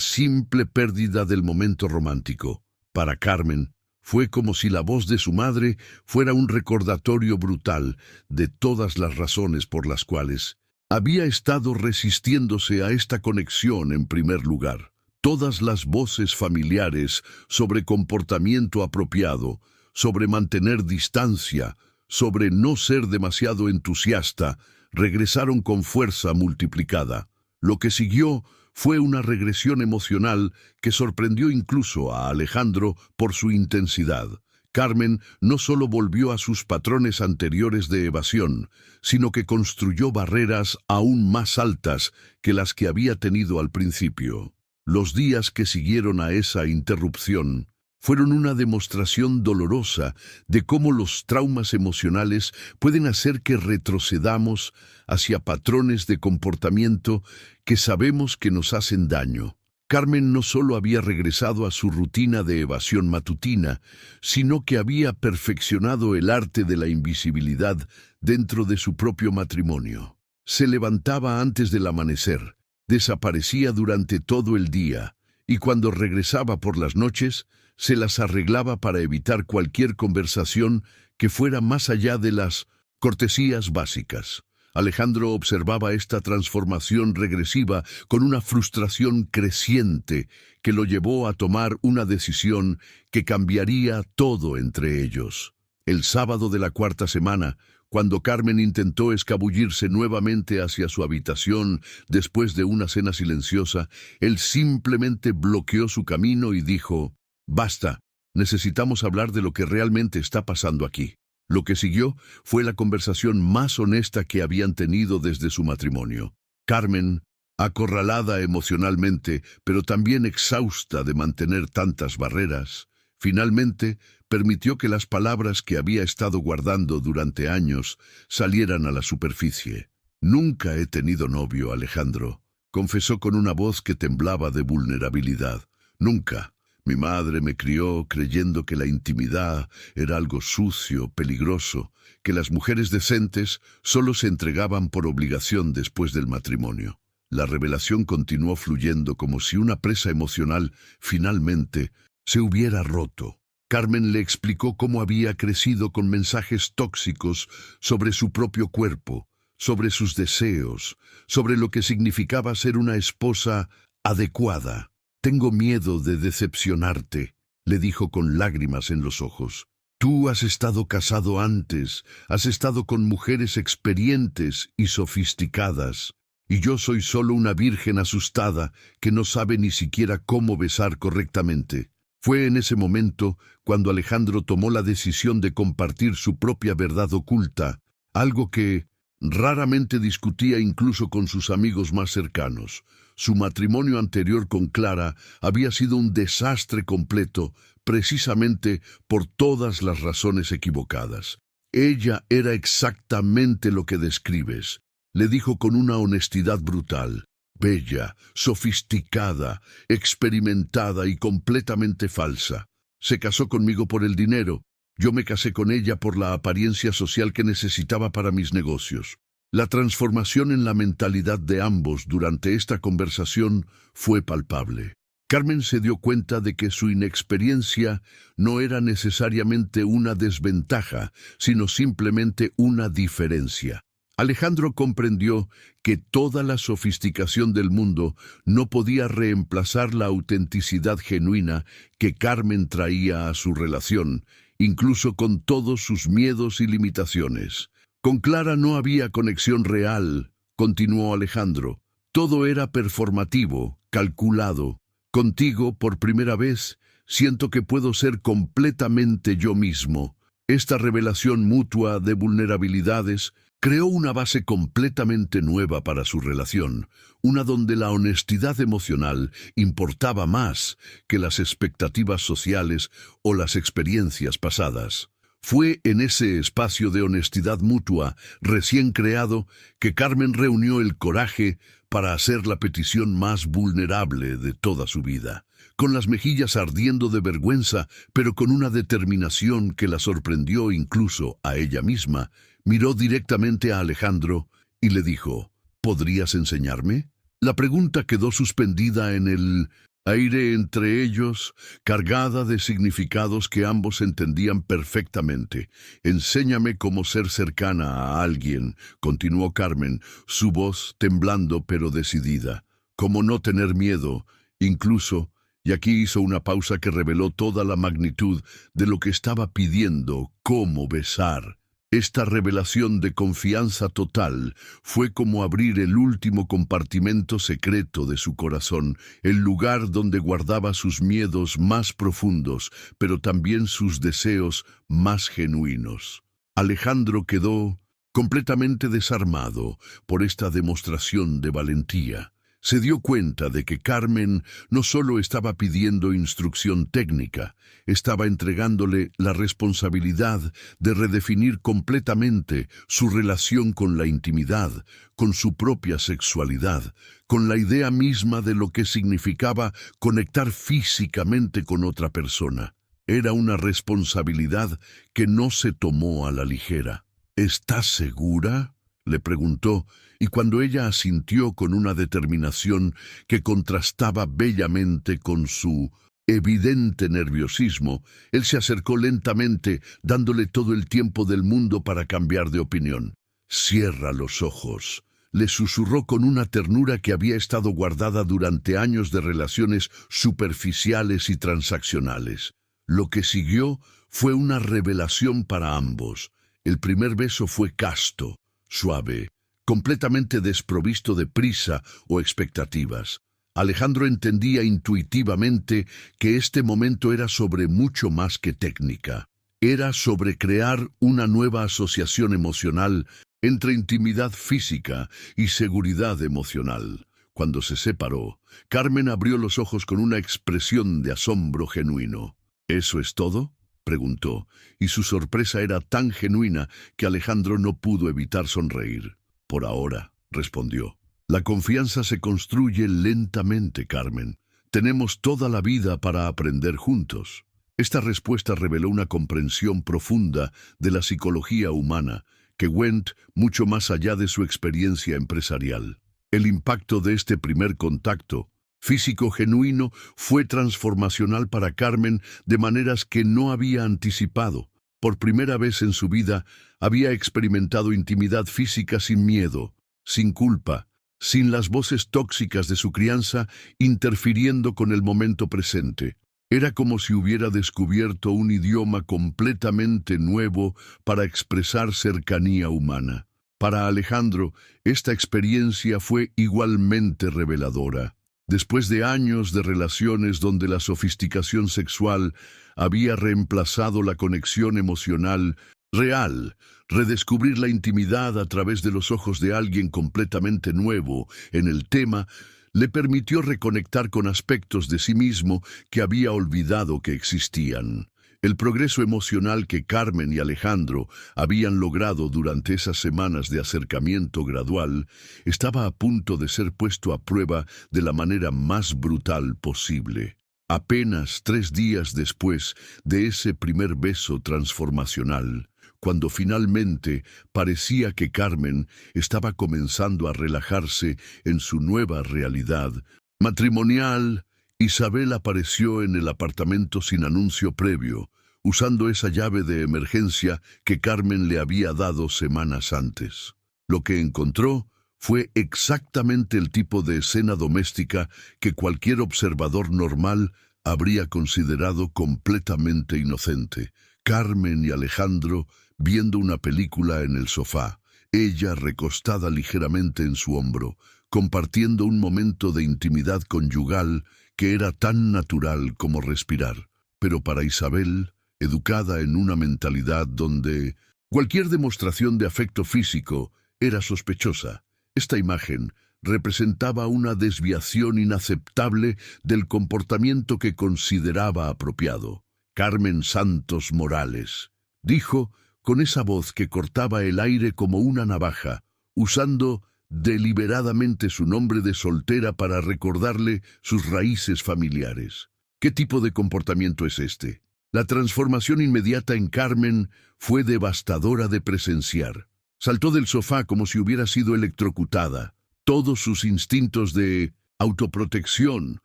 simple pérdida del momento romántico. Para Carmen, fue como si la voz de su madre fuera un recordatorio brutal de todas las razones por las cuales Había estado resistiéndose a esta conexión en primer lugar. Todas las voces familiares sobre comportamiento apropiado, sobre mantener distancia, sobre no ser demasiado entusiasta, regresaron con fuerza multiplicada. Lo que siguió fue una regresión emocional que sorprendió incluso a Alejandro por su intensidad. Carmen no solo volvió a sus patrones anteriores de evasión, sino que construyó barreras aún más altas que las que había tenido al principio. Los días que siguieron a esa interrupción fueron una demostración dolorosa de cómo los traumas emocionales pueden hacer que retrocedamos hacia patrones de comportamiento que sabemos que nos hacen daño. Carmen no solo había regresado a su rutina de evasión matutina, sino que había perfeccionado el arte de la invisibilidad dentro de su propio matrimonio. Se levantaba antes del amanecer, desaparecía durante todo el día, y cuando regresaba por las noches, se las arreglaba para evitar cualquier conversación que fuera más allá de las cortesías básicas. Alejandro observaba esta transformación regresiva con una frustración creciente que lo llevó a tomar una decisión que cambiaría todo entre ellos. El sábado de la cuarta semana, cuando Carmen intentó escabullirse nuevamente hacia su habitación después de una cena silenciosa, él simplemente bloqueó su camino y dijo: «Basta, necesitamos hablar de lo que realmente está pasando aquí». Lo que siguió fue la conversación más honesta que habían tenido desde su matrimonio. Carmen, acorralada emocionalmente, pero también exhausta de mantener tantas barreras, finalmente permitió que las palabras que había estado guardando durante años salieran a la superficie. «Nunca he tenido novio, Alejandro», confesó con una voz que temblaba de vulnerabilidad. «Nunca. Mi madre me crió creyendo que la intimidad era algo sucio, peligroso, que las mujeres decentes solo se entregaban por obligación después del matrimonio». La revelación continuó fluyendo como si una presa emocional finalmente se hubiera roto. Carmen le explicó cómo había crecido con mensajes tóxicos sobre su propio cuerpo, sobre sus deseos, sobre lo que significaba ser una esposa adecuada. «Tengo miedo de decepcionarte», le dijo con lágrimas en los ojos. «Tú has estado casado antes, has estado con mujeres experientes y sofisticadas, y yo soy solo una virgen asustada que no sabe ni siquiera cómo besar correctamente». Fue en ese momento cuando Alejandro tomó la decisión de compartir su propia verdad oculta, algo que raramente discutía incluso con sus amigos más cercanos. Su matrimonio anterior con Clara había sido un desastre completo, precisamente por todas las razones equivocadas. «Ella era exactamente lo que describes», le dijo con una honestidad brutal. «Bella, sofisticada, experimentada y completamente falsa. Se casó conmigo por el dinero. Yo me casé con ella por la apariencia social que necesitaba para mis negocios». La transformación en la mentalidad de ambos durante esta conversación fue palpable. Carmen se dio cuenta de que su inexperiencia no era necesariamente una desventaja, sino simplemente una diferencia. Alejandro comprendió que toda la sofisticación del mundo no podía reemplazar la autenticidad genuina que Carmen traía a su relación, incluso con todos sus miedos y limitaciones. «Con Clara no había conexión real», continuó Alejandro. «Todo era performativo, calculado. Contigo, por primera vez, siento que puedo ser completamente yo mismo». Esta revelación mutua de vulnerabilidades creó una base completamente nueva para su relación, una donde la honestidad emocional importaba más que las expectativas sociales o las experiencias pasadas. Fue en ese espacio de honestidad mutua recién creado que Carmen reunió el coraje para hacer la petición más vulnerable de toda su vida. Con las mejillas ardiendo de vergüenza, pero con una determinación que la sorprendió incluso a ella misma, miró directamente a Alejandro y le dijo: «¿Podrías enseñarme?». La pregunta quedó suspendida en el aire entre ellos, cargada de significados que ambos entendían perfectamente. «Enséñame cómo ser cercana a alguien», continuó Carmen, su voz temblando pero decidida. «Cómo no tener miedo, incluso». Y aquí hizo una pausa que reveló toda la magnitud de lo que estaba pidiendo: cómo besar. Esta revelación de confianza total fue como abrir el último compartimento secreto de su corazón, el lugar donde guardaba sus miedos más profundos, pero también sus deseos más genuinos. Alejandro quedó completamente desarmado por esta demostración de valentía. Se dio cuenta de que Carmen no solo estaba pidiendo instrucción técnica, estaba entregándole la responsabilidad de redefinir completamente su relación con la intimidad, con su propia sexualidad, con la idea misma de lo que significaba conectar físicamente con otra persona. Era una responsabilidad que no se tomó a la ligera. «¿Estás segura?», le preguntó, y cuando ella asintió con una determinación que contrastaba bellamente con su evidente nerviosismo, él se acercó lentamente, dándole todo el tiempo del mundo para cambiar de opinión. «Cierra los ojos», le susurró con una ternura que había estado guardada durante años de relaciones superficiales y transaccionales. Lo que siguió fue una revelación para ambos. El primer beso fue casto, suave, completamente desprovisto de prisa o expectativas. Alejandro entendía intuitivamente que este momento era sobre mucho más que técnica. Era sobre crear una nueva asociación emocional entre intimidad física y seguridad emocional. Cuando se separó, Carmen abrió los ojos con una expresión de asombro genuino. «¿Eso es todo?», preguntó, y su sorpresa era tan genuina que Alejandro no pudo evitar sonreír. «Por ahora», respondió. «La confianza se construye lentamente, Carmen. Tenemos toda la vida para aprender juntos». Esta respuesta reveló una comprensión profunda de la psicología humana, que went mucho más allá de su experiencia empresarial. El impacto de este primer contacto físico genuino fue transformacional para Carmen de maneras que no había anticipado. Por primera vez en su vida había experimentado intimidad física sin miedo, sin culpa, sin las voces tóxicas de su crianza interfiriendo con el momento presente. Era como si hubiera descubierto un idioma completamente nuevo para expresar cercanía humana. Para Alejandro, esta experiencia fue igualmente reveladora. Después de años de relaciones donde la sofisticación sexual había reemplazado la conexión emocional real, redescubrir la intimidad a través de los ojos de alguien completamente nuevo en el tema le permitió reconectar con aspectos de sí mismo que había olvidado que existían. El progreso emocional que Carmen y Alejandro habían logrado durante esas semanas de acercamiento gradual estaba a punto de ser puesto a prueba de la manera más brutal posible. Apenas 3 días después de ese primer beso transformacional, cuando finalmente parecía que Carmen estaba comenzando a relajarse en su nueva realidad matrimonial, Isabel apareció en el apartamento sin anuncio previo, usando esa llave de emergencia que Carmen le había dado semanas antes. Lo que encontró fue exactamente el tipo de escena doméstica que cualquier observador normal habría considerado completamente inocente. Carmen y Alejandro viendo una película en el sofá, ella recostada ligeramente en su hombro, compartiendo un momento de intimidad conyugal que era tan natural como respirar. Pero para Isabel, educada en una mentalidad donde cualquier demostración de afecto físico era sospechosa, esta imagen representaba una desviación inaceptable del comportamiento que consideraba apropiado. «Carmen Santos Morales», dijo con esa voz que cortaba el aire como una navaja, usando deliberadamente su nombre de soltera para recordarle sus raíces familiares. ¿Qué tipo de comportamiento es este? La transformación inmediata en Carmen fue devastadora de presenciar. Saltó del sofá como si hubiera sido electrocutada. Todos sus instintos de autoprotección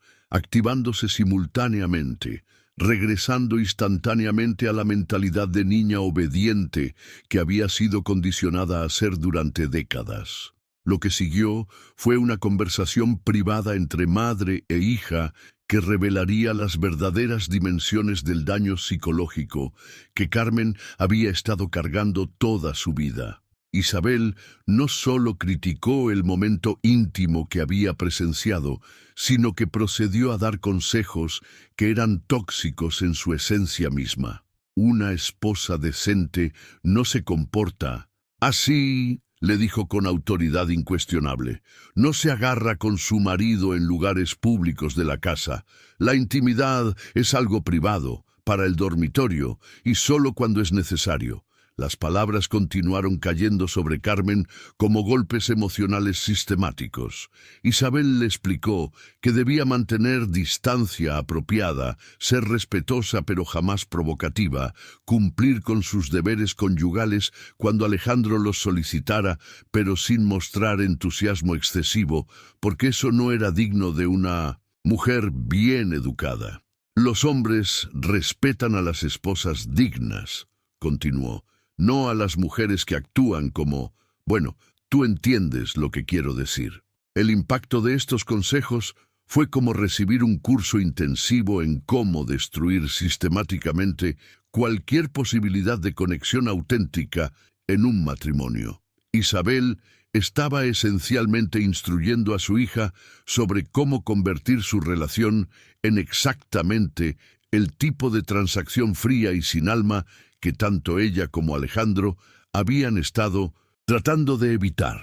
activándose simultáneamente, regresando instantáneamente a la mentalidad de niña obediente que había sido condicionada a ser durante décadas. Lo que siguió fue una conversación privada entre madre e hija que revelaría las verdaderas dimensiones del daño psicológico que Carmen había estado cargando toda su vida. Isabel no solo criticó el momento íntimo que había presenciado, sino que procedió a dar consejos que eran tóxicos en su esencia misma. Una esposa decente no se comporta así, le dijo con autoridad incuestionable. No se agarra con su marido en lugares públicos de la casa. La intimidad es algo privado, para el dormitorio, y solo cuando es necesario. Las palabras continuaron cayendo sobre Carmen como golpes emocionales sistemáticos. Isabel le explicó que debía mantener distancia apropiada, ser respetuosa pero jamás provocativa, cumplir con sus deberes conyugales cuando Alejandro los solicitara, pero sin mostrar entusiasmo excesivo, porque eso no era digno de una mujer bien educada. Los hombres respetan a las esposas dignas, continuó. No a las mujeres que actúan como... Bueno, tú entiendes lo que quiero decir. El impacto de estos consejos fue como recibir un curso intensivo en cómo destruir sistemáticamente cualquier posibilidad de conexión auténtica en un matrimonio. Isabel estaba esencialmente instruyendo a su hija sobre cómo convertir su relación en exactamente el tipo de transacción fría y sin alma que tanto ella como Alejandro habían estado tratando de evitar.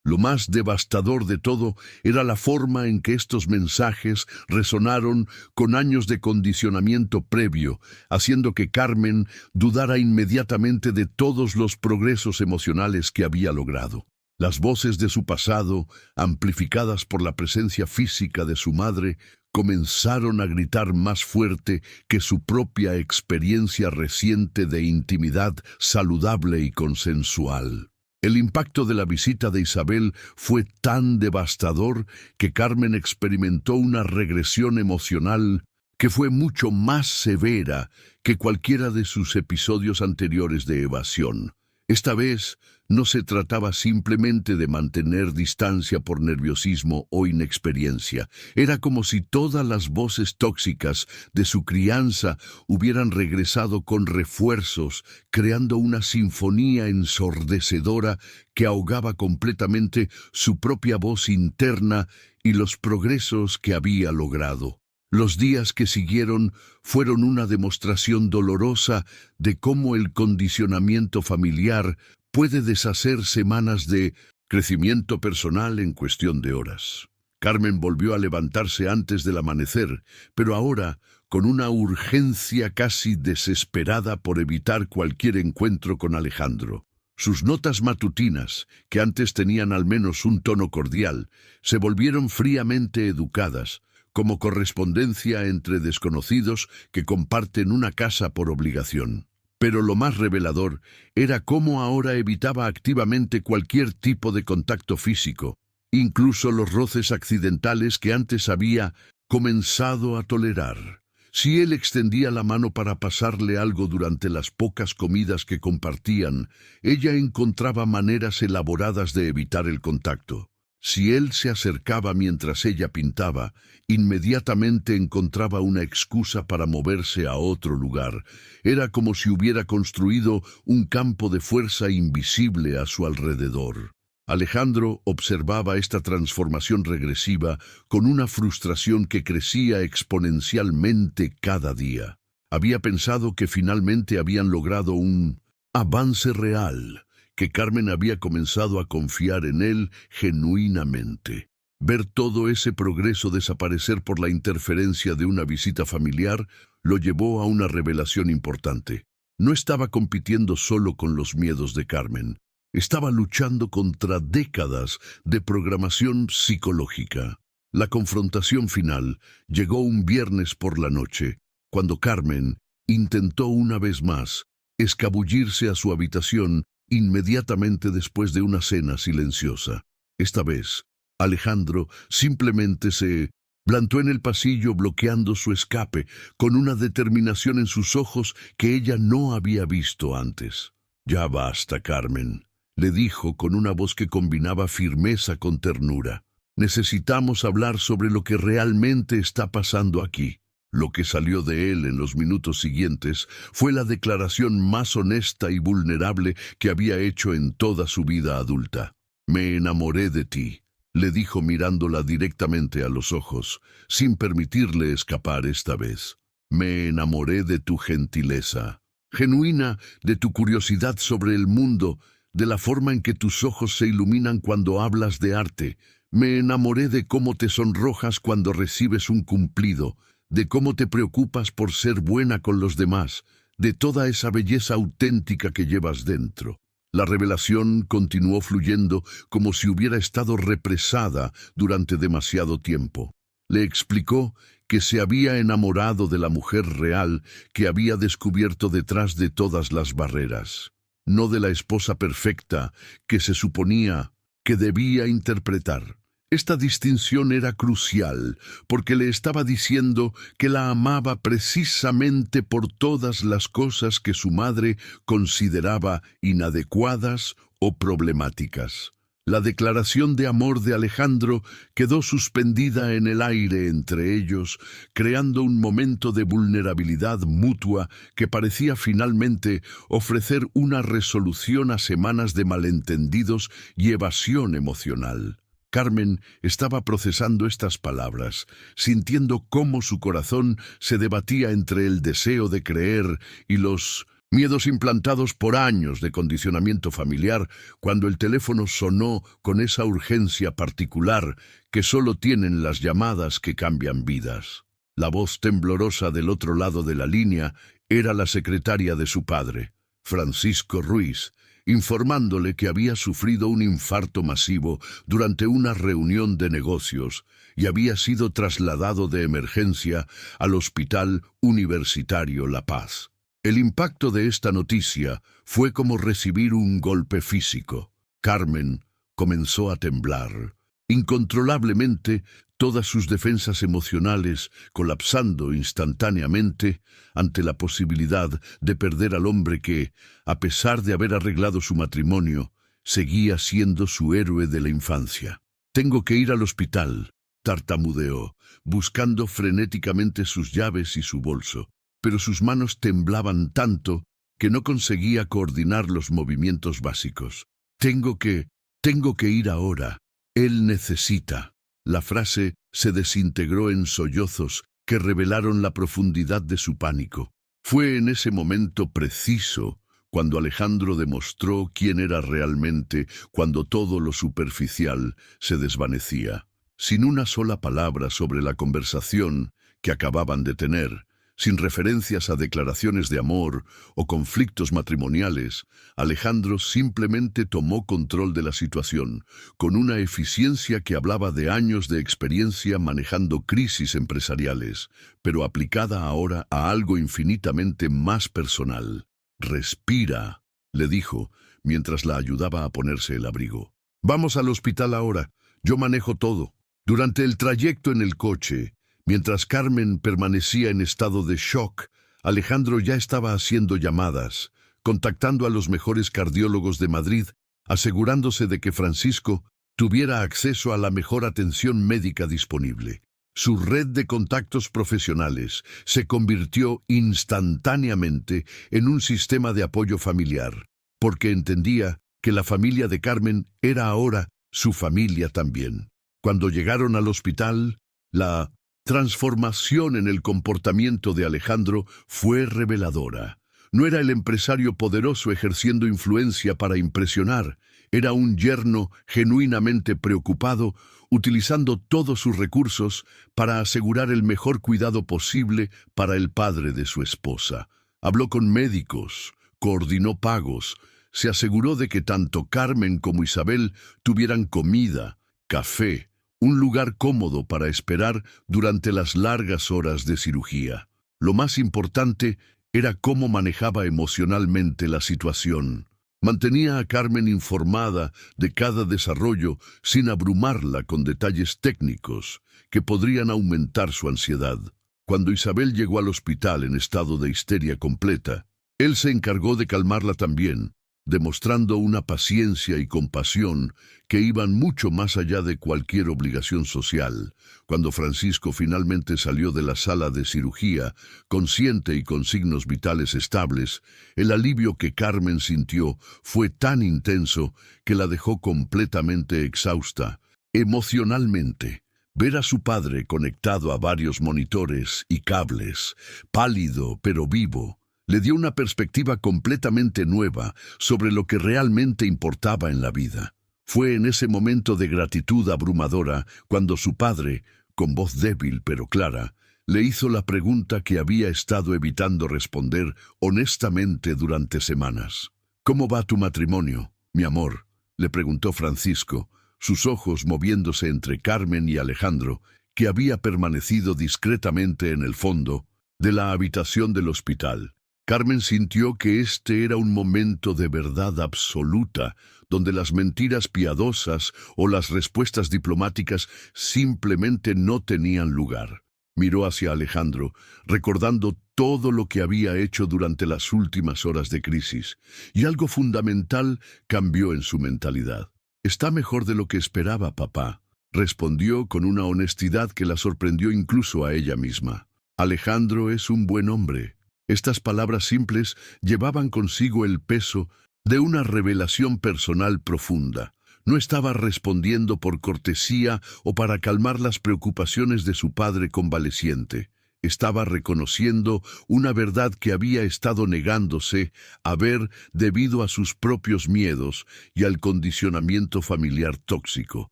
Lo más devastador de todo era la forma en que estos mensajes resonaron con años de condicionamiento previo, haciendo que Carmen dudara inmediatamente de todos los progresos emocionales que había logrado. Las voces de su pasado, amplificadas por la presencia física de su madre, comenzaron a gritar más fuerte que su propia experiencia reciente de intimidad saludable y consensual. El impacto de la visita de Isabel fue tan devastador que Carmen experimentó una regresión emocional que fue mucho más severa que cualquiera de sus episodios anteriores de evasión. Esta vez no se trataba simplemente de mantener distancia por nerviosismo o inexperiencia. Era como si todas las voces tóxicas de su crianza hubieran regresado con refuerzos, creando una sinfonía ensordecedora que ahogaba completamente su propia voz interna y los progresos que había logrado. Los días que siguieron fueron una demostración dolorosa de cómo el condicionamiento familiar puede deshacer semanas de crecimiento personal en cuestión de horas. Carmen volvió a levantarse antes del amanecer, pero ahora con una urgencia casi desesperada por evitar cualquier encuentro con Alejandro. Sus notas matutinas, que antes tenían al menos un tono cordial, se volvieron fríamente educadas, como correspondencia entre desconocidos que comparten una casa por obligación. Pero lo más revelador era cómo ahora evitaba activamente cualquier tipo de contacto físico, incluso los roces accidentales que antes había comenzado a tolerar. Si él extendía la mano para pasarle algo durante las pocas comidas que compartían, ella encontraba maneras elaboradas de evitar el contacto. Si él se acercaba mientras ella pintaba, inmediatamente encontraba una excusa para moverse a otro lugar. Era como si hubiera construido un campo de fuerza invisible a su alrededor. Alejandro observaba esta transformación regresiva con una frustración que crecía exponencialmente cada día. Había pensado que finalmente habían logrado un avance real, que Carmen había comenzado a confiar en él genuinamente. Ver todo ese progreso desaparecer por la interferencia de una visita familiar lo llevó a una revelación importante. No estaba compitiendo solo con los miedos de Carmen. Estaba luchando contra décadas de programación psicológica. La confrontación final llegó un viernes por la noche, cuando Carmen intentó una vez más escabullirse a su habitación inmediatamente después de una cena silenciosa. Esta vez, Alejandro simplemente se Plantó en el pasillo bloqueando su escape, con una determinación en sus ojos que ella no había visto antes. «Ya basta, Carmen», le dijo con una voz que combinaba firmeza con ternura. «Necesitamos hablar sobre lo que realmente está pasando aquí». Lo que salió de él en los minutos siguientes fue la declaración más honesta y vulnerable que había hecho en toda su vida adulta. «Me enamoré de ti», le dijo mirándola directamente a los ojos, sin permitirle escapar esta vez. «Me enamoré de tu gentileza, genuina, de tu curiosidad sobre el mundo, de la forma en que tus ojos se iluminan cuando hablas de arte. Me enamoré de cómo te sonrojas cuando recibes un cumplido, de cómo te preocupas por ser buena con los demás, de toda esa belleza auténtica que llevas dentro». La revelación continuó fluyendo como si hubiera estado represada durante demasiado tiempo. Le explicó que se había enamorado de la mujer real que había descubierto detrás de todas las barreras, no de la esposa perfecta que se suponía que debía interpretar. Esta distinción era crucial, porque le estaba diciendo que la amaba precisamente por todas las cosas que su madre consideraba inadecuadas o problemáticas. La declaración de amor de Alejandro quedó suspendida en el aire entre ellos, creando un momento de vulnerabilidad mutua que parecía finalmente ofrecer una resolución a semanas de malentendidos y evasión emocional. Carmen estaba procesando estas palabras, sintiendo cómo su corazón se debatía entre el deseo de creer y los miedos implantados por años de condicionamiento familiar, cuando el teléfono sonó con esa urgencia particular que solo tienen las llamadas que cambian vidas. La voz temblorosa del otro lado de la línea era la secretaria de su padre, Francisco Ruiz, informándole que había sufrido un infarto masivo durante una reunión de negocios y había sido trasladado de emergencia al Hospital Universitario La Paz. El impacto de esta noticia fue como recibir un golpe físico. Carmen comenzó a temblar. Incontrolablemente, todas sus defensas emocionales colapsando instantáneamente ante la posibilidad de perder al hombre que, a pesar de haber arreglado su matrimonio, seguía siendo su héroe de la infancia. «Tengo que ir al hospital», tartamudeó, buscando frenéticamente sus llaves y su bolso, pero sus manos temblaban tanto que no conseguía coordinar los movimientos básicos. Tengo que ir ahora. Él necesita». La frase se desintegró en sollozos que revelaron la profundidad de su pánico. Fue en ese momento preciso cuando Alejandro demostró quién era realmente, cuando todo lo superficial se desvanecía. Sin una sola palabra sobre la conversación que acababan de tener, sin referencias a declaraciones de amor o conflictos matrimoniales, Alejandro simplemente tomó control de la situación, con una eficiencia que hablaba de años de experiencia manejando crisis empresariales, pero aplicada ahora a algo infinitamente más personal. «Respira», le dijo, mientras la ayudaba a ponerse el abrigo. «Vamos al hospital ahora. Yo manejo todo». Durante el trayecto en el coche, mientras Carmen permanecía en estado de shock, Alejandro ya estaba haciendo llamadas, contactando a los mejores cardiólogos de Madrid, asegurándose de que Francisco tuviera acceso a la mejor atención médica disponible. Su red de contactos profesionales se convirtió instantáneamente en un sistema de apoyo familiar, porque entendía que la familia de Carmen era ahora su familia también. Cuando llegaron al hospital, la transformación en el comportamiento de Alejandro fue reveladora. No era el empresario poderoso ejerciendo influencia para impresionar, era un yerno genuinamente preocupado, utilizando todos sus recursos para asegurar el mejor cuidado posible para el padre de su esposa. Habló con médicos, coordinó pagos, se aseguró de que tanto Carmen como Isabel tuvieran comida, café, un lugar cómodo para esperar durante las largas horas de cirugía. Lo más importante era cómo manejaba emocionalmente la situación. Mantenía a Carmen informada de cada desarrollo sin abrumarla con detalles técnicos que podrían aumentar su ansiedad. Cuando Isabel llegó al hospital en estado de histeria completa, él se encargó de calmarla también, demostrando una paciencia y compasión que iban mucho más allá de cualquier obligación social. Cuando Francisco finalmente salió de la sala de cirugía, consciente y con signos vitales estables, el alivio que Carmen sintió fue tan intenso que la dejó completamente exhausta, emocionalmente. Ver a su padre conectado a varios monitores y cables, pálido pero vivo, le dio una perspectiva completamente nueva sobre lo que realmente importaba en la vida. Fue en ese momento de gratitud abrumadora cuando su padre, con voz débil pero clara, le hizo la pregunta que había estado evitando responder honestamente durante semanas. «¿Cómo va tu matrimonio, mi amor?», le preguntó Francisco, sus ojos moviéndose entre Carmen y Alejandro, que había permanecido discretamente en el fondo de la habitación del hospital. Carmen sintió que este era un momento de verdad absoluta, donde las mentiras piadosas o las respuestas diplomáticas simplemente no tenían lugar. Miró hacia Alejandro, recordando todo lo que había hecho durante las últimas horas de crisis, y algo fundamental cambió en su mentalidad. «Está mejor de lo que esperaba, papá», respondió con una honestidad que la sorprendió incluso a ella misma. «Alejandro es un buen hombre». Estas palabras simples llevaban consigo el peso de una revelación personal profunda. No estaba respondiendo por cortesía o para calmar las preocupaciones de su padre convaleciente. Estaba reconociendo una verdad que había estado negándose a ver debido a sus propios miedos y al condicionamiento familiar tóxico.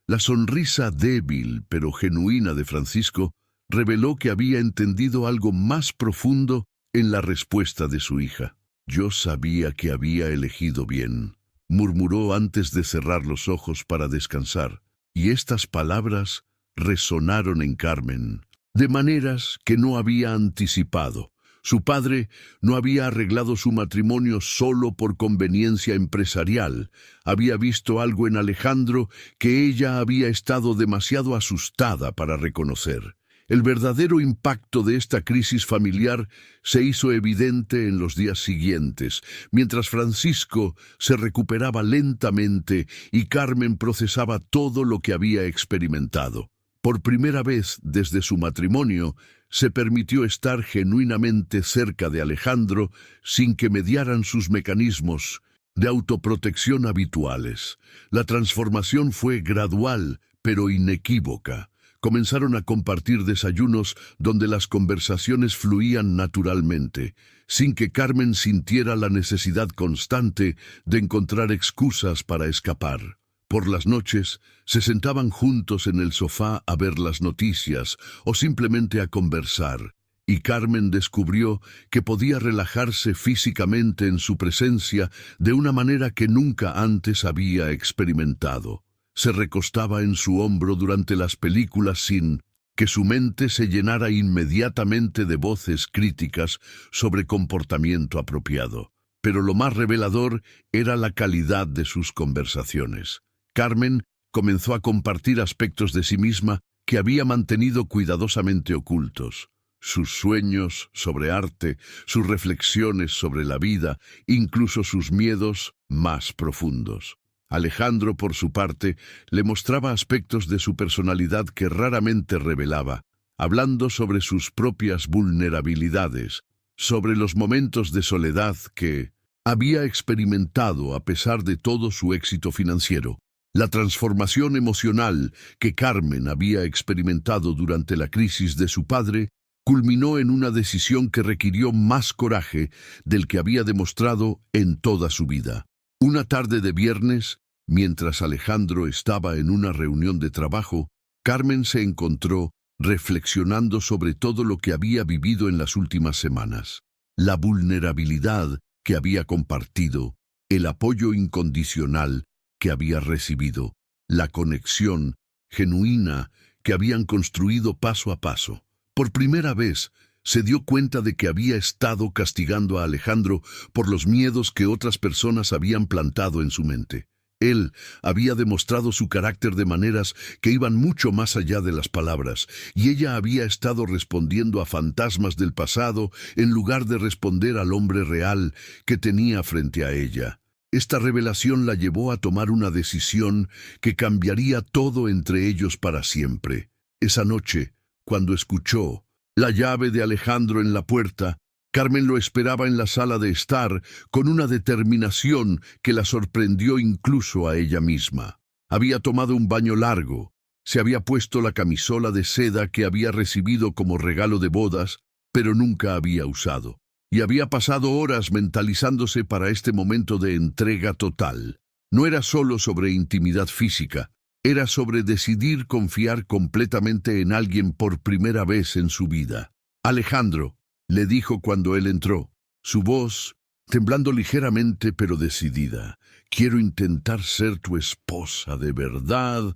La sonrisa débil pero genuina de Francisco reveló que había entendido algo más profundo en la respuesta de su hija. «Yo sabía que había elegido bien», murmuró antes de cerrar los ojos para descansar, y estas palabras resonaron en Carmen de maneras que no había anticipado. Su padre no había arreglado su matrimonio solo por conveniencia empresarial. Había visto algo en Alejandro que ella había estado demasiado asustada para reconocer. El verdadero impacto de esta crisis familiar se hizo evidente en los días siguientes, mientras Francisco se recuperaba lentamente y Carmen procesaba todo lo que había experimentado. Por primera vez desde su matrimonio, se permitió estar genuinamente cerca de Alejandro sin que mediaran sus mecanismos de autoprotección habituales. La transformación fue gradual, pero inequívoca. Comenzaron a compartir desayunos donde las conversaciones fluían naturalmente, sin que Carmen sintiera la necesidad constante de encontrar excusas para escapar. Por las noches, se sentaban juntos en el sofá a ver las noticias o simplemente a conversar, y Carmen descubrió que podía relajarse físicamente en su presencia de una manera que nunca antes había experimentado. Se recostaba en su hombro durante las películas sin que su mente se llenara inmediatamente de voces críticas sobre comportamiento apropiado. Pero lo más revelador era la calidad de sus conversaciones. Carmen comenzó a compartir aspectos de sí misma que había mantenido cuidadosamente ocultos. Sus sueños sobre arte, sus reflexiones sobre la vida, incluso sus miedos más profundos. Alejandro, por su parte, le mostraba aspectos de su personalidad que raramente revelaba, hablando sobre sus propias vulnerabilidades, sobre los momentos de soledad que había experimentado a pesar de todo su éxito financiero. La transformación emocional que Carmen había experimentado durante la crisis de su padre culminó en una decisión que requirió más coraje del que había demostrado en toda su vida. Una tarde de viernes, mientras Alejandro estaba en una reunión de trabajo, Carmen se encontró reflexionando sobre todo lo que había vivido en las últimas semanas. La vulnerabilidad que había compartido, el apoyo incondicional que había recibido, la conexión genuina que habían construido paso a paso. Por primera vez, Se dio cuenta de que había estado castigando a Alejandro por los miedos que otras personas habían plantado en su mente. Él había demostrado su carácter de maneras que iban mucho más allá de las palabras, y ella había estado respondiendo a fantasmas del pasado en lugar de responder al hombre real que tenía frente a ella. Esta revelación la llevó a tomar una decisión que cambiaría todo entre ellos para siempre. Esa noche, cuando escuchó la llave de Alejandro en la puerta, Carmen lo esperaba en la sala de estar con una determinación que la sorprendió incluso a ella misma. Había tomado un baño largo, se había puesto la camisola de seda que había recibido como regalo de bodas, pero nunca había usado. Y había pasado horas mentalizándose para este momento de entrega total. No era solo sobre intimidad física, era sobre decidir confiar completamente en alguien por primera vez en su vida. Alejandro, le dijo cuando él entró, su voz temblando ligeramente pero decidida. Quiero intentar ser tu esposa de verdad.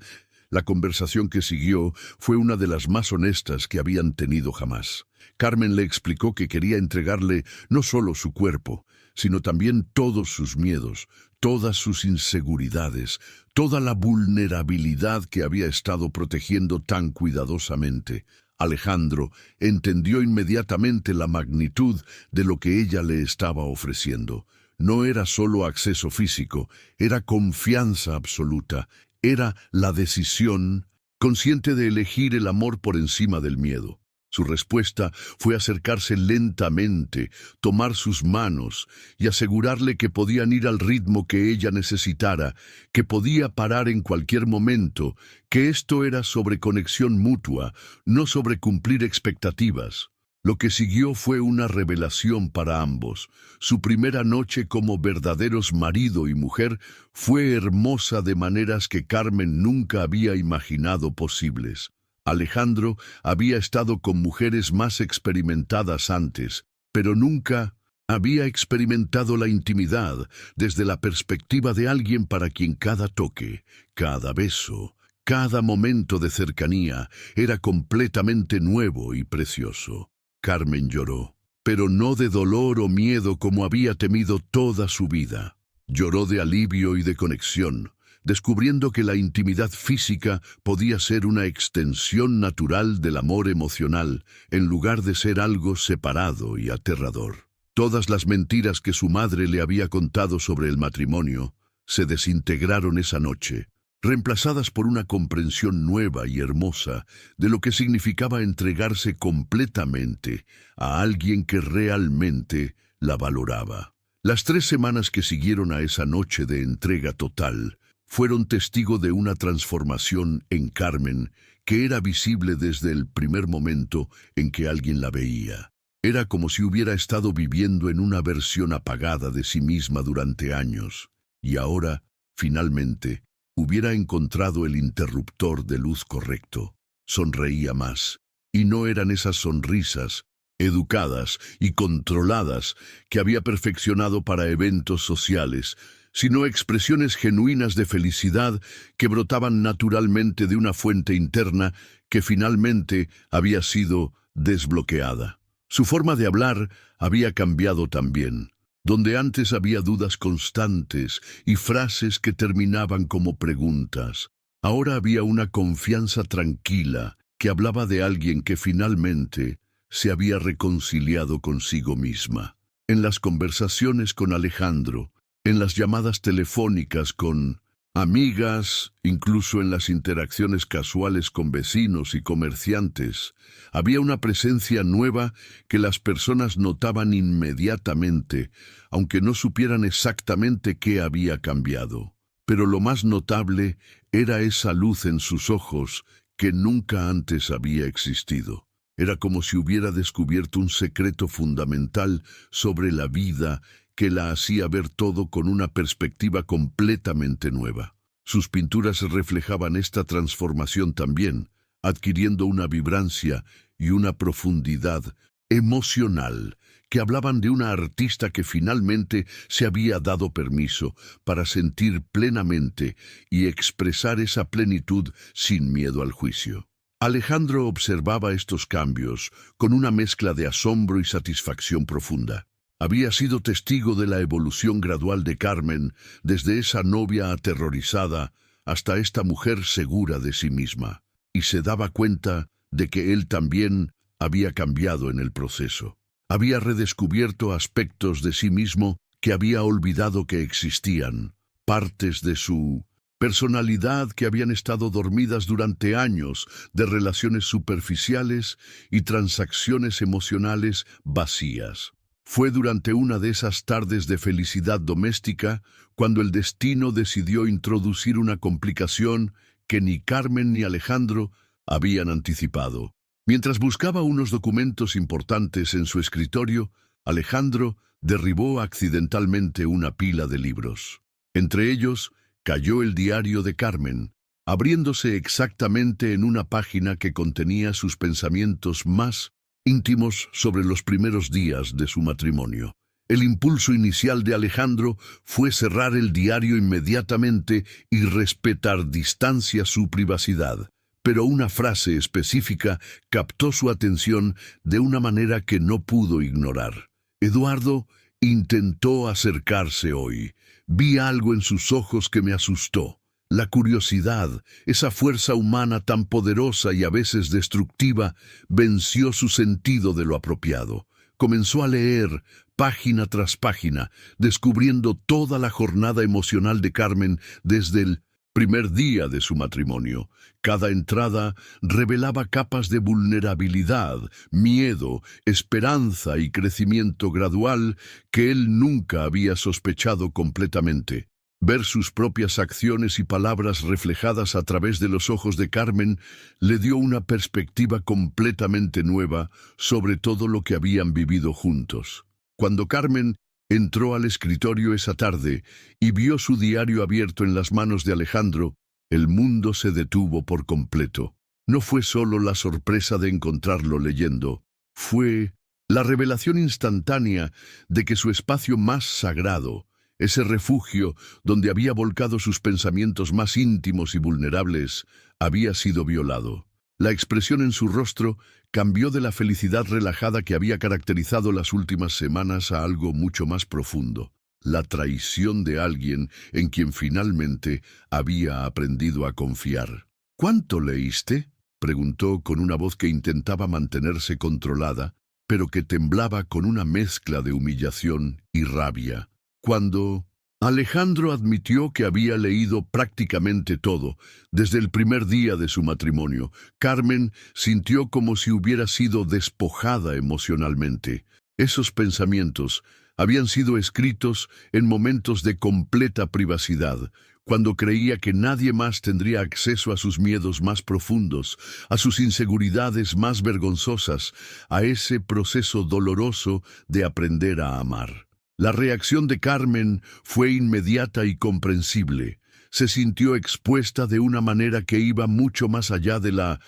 La conversación que siguió fue una de las más honestas que habían tenido jamás. Carmen le explicó que quería entregarle no solo su cuerpo, sino también todos sus miedos, todas sus inseguridades, toda la vulnerabilidad que había estado protegiendo tan cuidadosamente. Alejandro entendió inmediatamente la magnitud de lo que ella le estaba ofreciendo. No era solo acceso físico, era confianza absoluta, era la decisión consciente de elegir el amor por encima del miedo. Su respuesta fue acercarse lentamente, tomar sus manos y asegurarle que podían ir al ritmo que ella necesitara, que podía parar en cualquier momento, que esto era sobre conexión mutua, no sobre cumplir expectativas. Lo que siguió fue una revelación para ambos. Su primera noche como verdaderos marido y mujer fue hermosa de maneras que Carmen nunca había imaginado posibles. Alejandro había estado con mujeres más experimentadas antes, pero nunca había experimentado la intimidad desde la perspectiva de alguien para quien cada toque, cada beso, cada momento de cercanía era completamente nuevo y precioso. Carmen lloró, pero no de dolor o miedo como había temido toda su vida. Lloró de alivio y de conexión, descubriendo que la intimidad física podía ser una extensión natural del amor emocional, en lugar de ser algo separado y aterrador. Todas las mentiras que su madre le había contado sobre el matrimonio se desintegraron esa noche, reemplazadas por una comprensión nueva y hermosa de lo que significaba entregarse completamente a alguien que realmente la valoraba. Las 3 semanas que siguieron a esa noche de entrega total fueron testigo de una transformación en Carmen que era visible desde el primer momento en que alguien la veía. Era como si hubiera estado viviendo en una versión apagada de sí misma durante años, y ahora, finalmente, hubiera encontrado el interruptor de luz correcto. Sonreía más, y no eran esas sonrisas educadas y controladas que había perfeccionado para eventos sociales, sino expresiones genuinas de felicidad que brotaban naturalmente de una fuente interna que finalmente había sido desbloqueada. Su forma de hablar había cambiado también. Donde antes había dudas constantes y frases que terminaban como preguntas, ahora había una confianza tranquila que hablaba de alguien que finalmente se había reconciliado consigo misma. En las conversaciones con Alejandro, en las llamadas telefónicas con amigas, incluso en las interacciones casuales con vecinos y comerciantes, había una presencia nueva que las personas notaban inmediatamente, aunque no supieran exactamente qué había cambiado. Pero lo más notable era esa luz en sus ojos que nunca antes había existido. Era como si hubiera descubierto un secreto fundamental sobre la vida que la hacía ver todo con una perspectiva completamente nueva. Sus pinturas reflejaban esta transformación también, adquiriendo una vibrancia y una profundidad emocional que hablaban de una artista que finalmente se había dado permiso para sentir plenamente y expresar esa plenitud sin miedo al juicio. Alejandro observaba estos cambios con una mezcla de asombro y satisfacción profunda. Había sido testigo de la evolución gradual de Carmen, desde esa novia aterrorizada hasta esta mujer segura de sí misma, y se daba cuenta de que él también había cambiado en el proceso. Había redescubierto aspectos de sí mismo que había olvidado que existían, partes de su personalidad que habían estado dormidas durante años de relaciones superficiales y transacciones emocionales vacías. Fue durante una de esas tardes de felicidad doméstica cuando el destino decidió introducir una complicación que ni Carmen ni Alejandro habían anticipado. Mientras buscaba unos documentos importantes en su escritorio, Alejandro derribó accidentalmente una pila de libros. Entre ellos, cayó el diario de Carmen, abriéndose exactamente en una página que contenía sus pensamientos más íntimos sobre los primeros días de su matrimonio. El impulso inicial de Alejandro fue cerrar el diario inmediatamente y respetar distancia su privacidad, pero una frase específica captó su atención de una manera que no pudo ignorar. Eduardo intentó acercarse hoy. Vi algo en sus ojos que me asustó. La curiosidad, esa fuerza humana tan poderosa y a veces destructiva, venció su sentido de lo apropiado. Comenzó a leer, página tras página, descubriendo toda la jornada emocional de Carmen desde el primer día de su matrimonio. Cada entrada revelaba capas de vulnerabilidad, miedo, esperanza y crecimiento gradual que él nunca había sospechado completamente. Ver sus propias acciones y palabras reflejadas a través de los ojos de Carmen le dio una perspectiva completamente nueva sobre todo lo que habían vivido juntos. Cuando Carmen entró al escritorio esa tarde y vio su diario abierto en las manos de Alejandro, el mundo se detuvo por completo. No fue solo la sorpresa de encontrarlo leyendo, fue la revelación instantánea de que su espacio más sagrado, ese refugio donde había volcado sus pensamientos más íntimos y vulnerables, había sido violado. La expresión en su rostro cambió de la felicidad relajada que había caracterizado las últimas semanas a algo mucho más profundo. La traición de alguien en quien finalmente había aprendido a confiar. ¿Cuánto leíste?, preguntó con una voz que intentaba mantenerse controlada, pero que temblaba con una mezcla de humillación y rabia. Cuando Alejandro admitió que había leído prácticamente todo, desde el primer día de su matrimonio, Carmen sintió como si hubiera sido despojada emocionalmente. Esos pensamientos habían sido escritos en momentos de completa privacidad, cuando creía que nadie más tendría acceso a sus miedos más profundos, a sus inseguridades más vergonzosas, a ese proceso doloroso de aprender a amar. La reacción de Carmen fue inmediata y comprensible. Se sintió expuesta de una manera que iba mucho más allá de la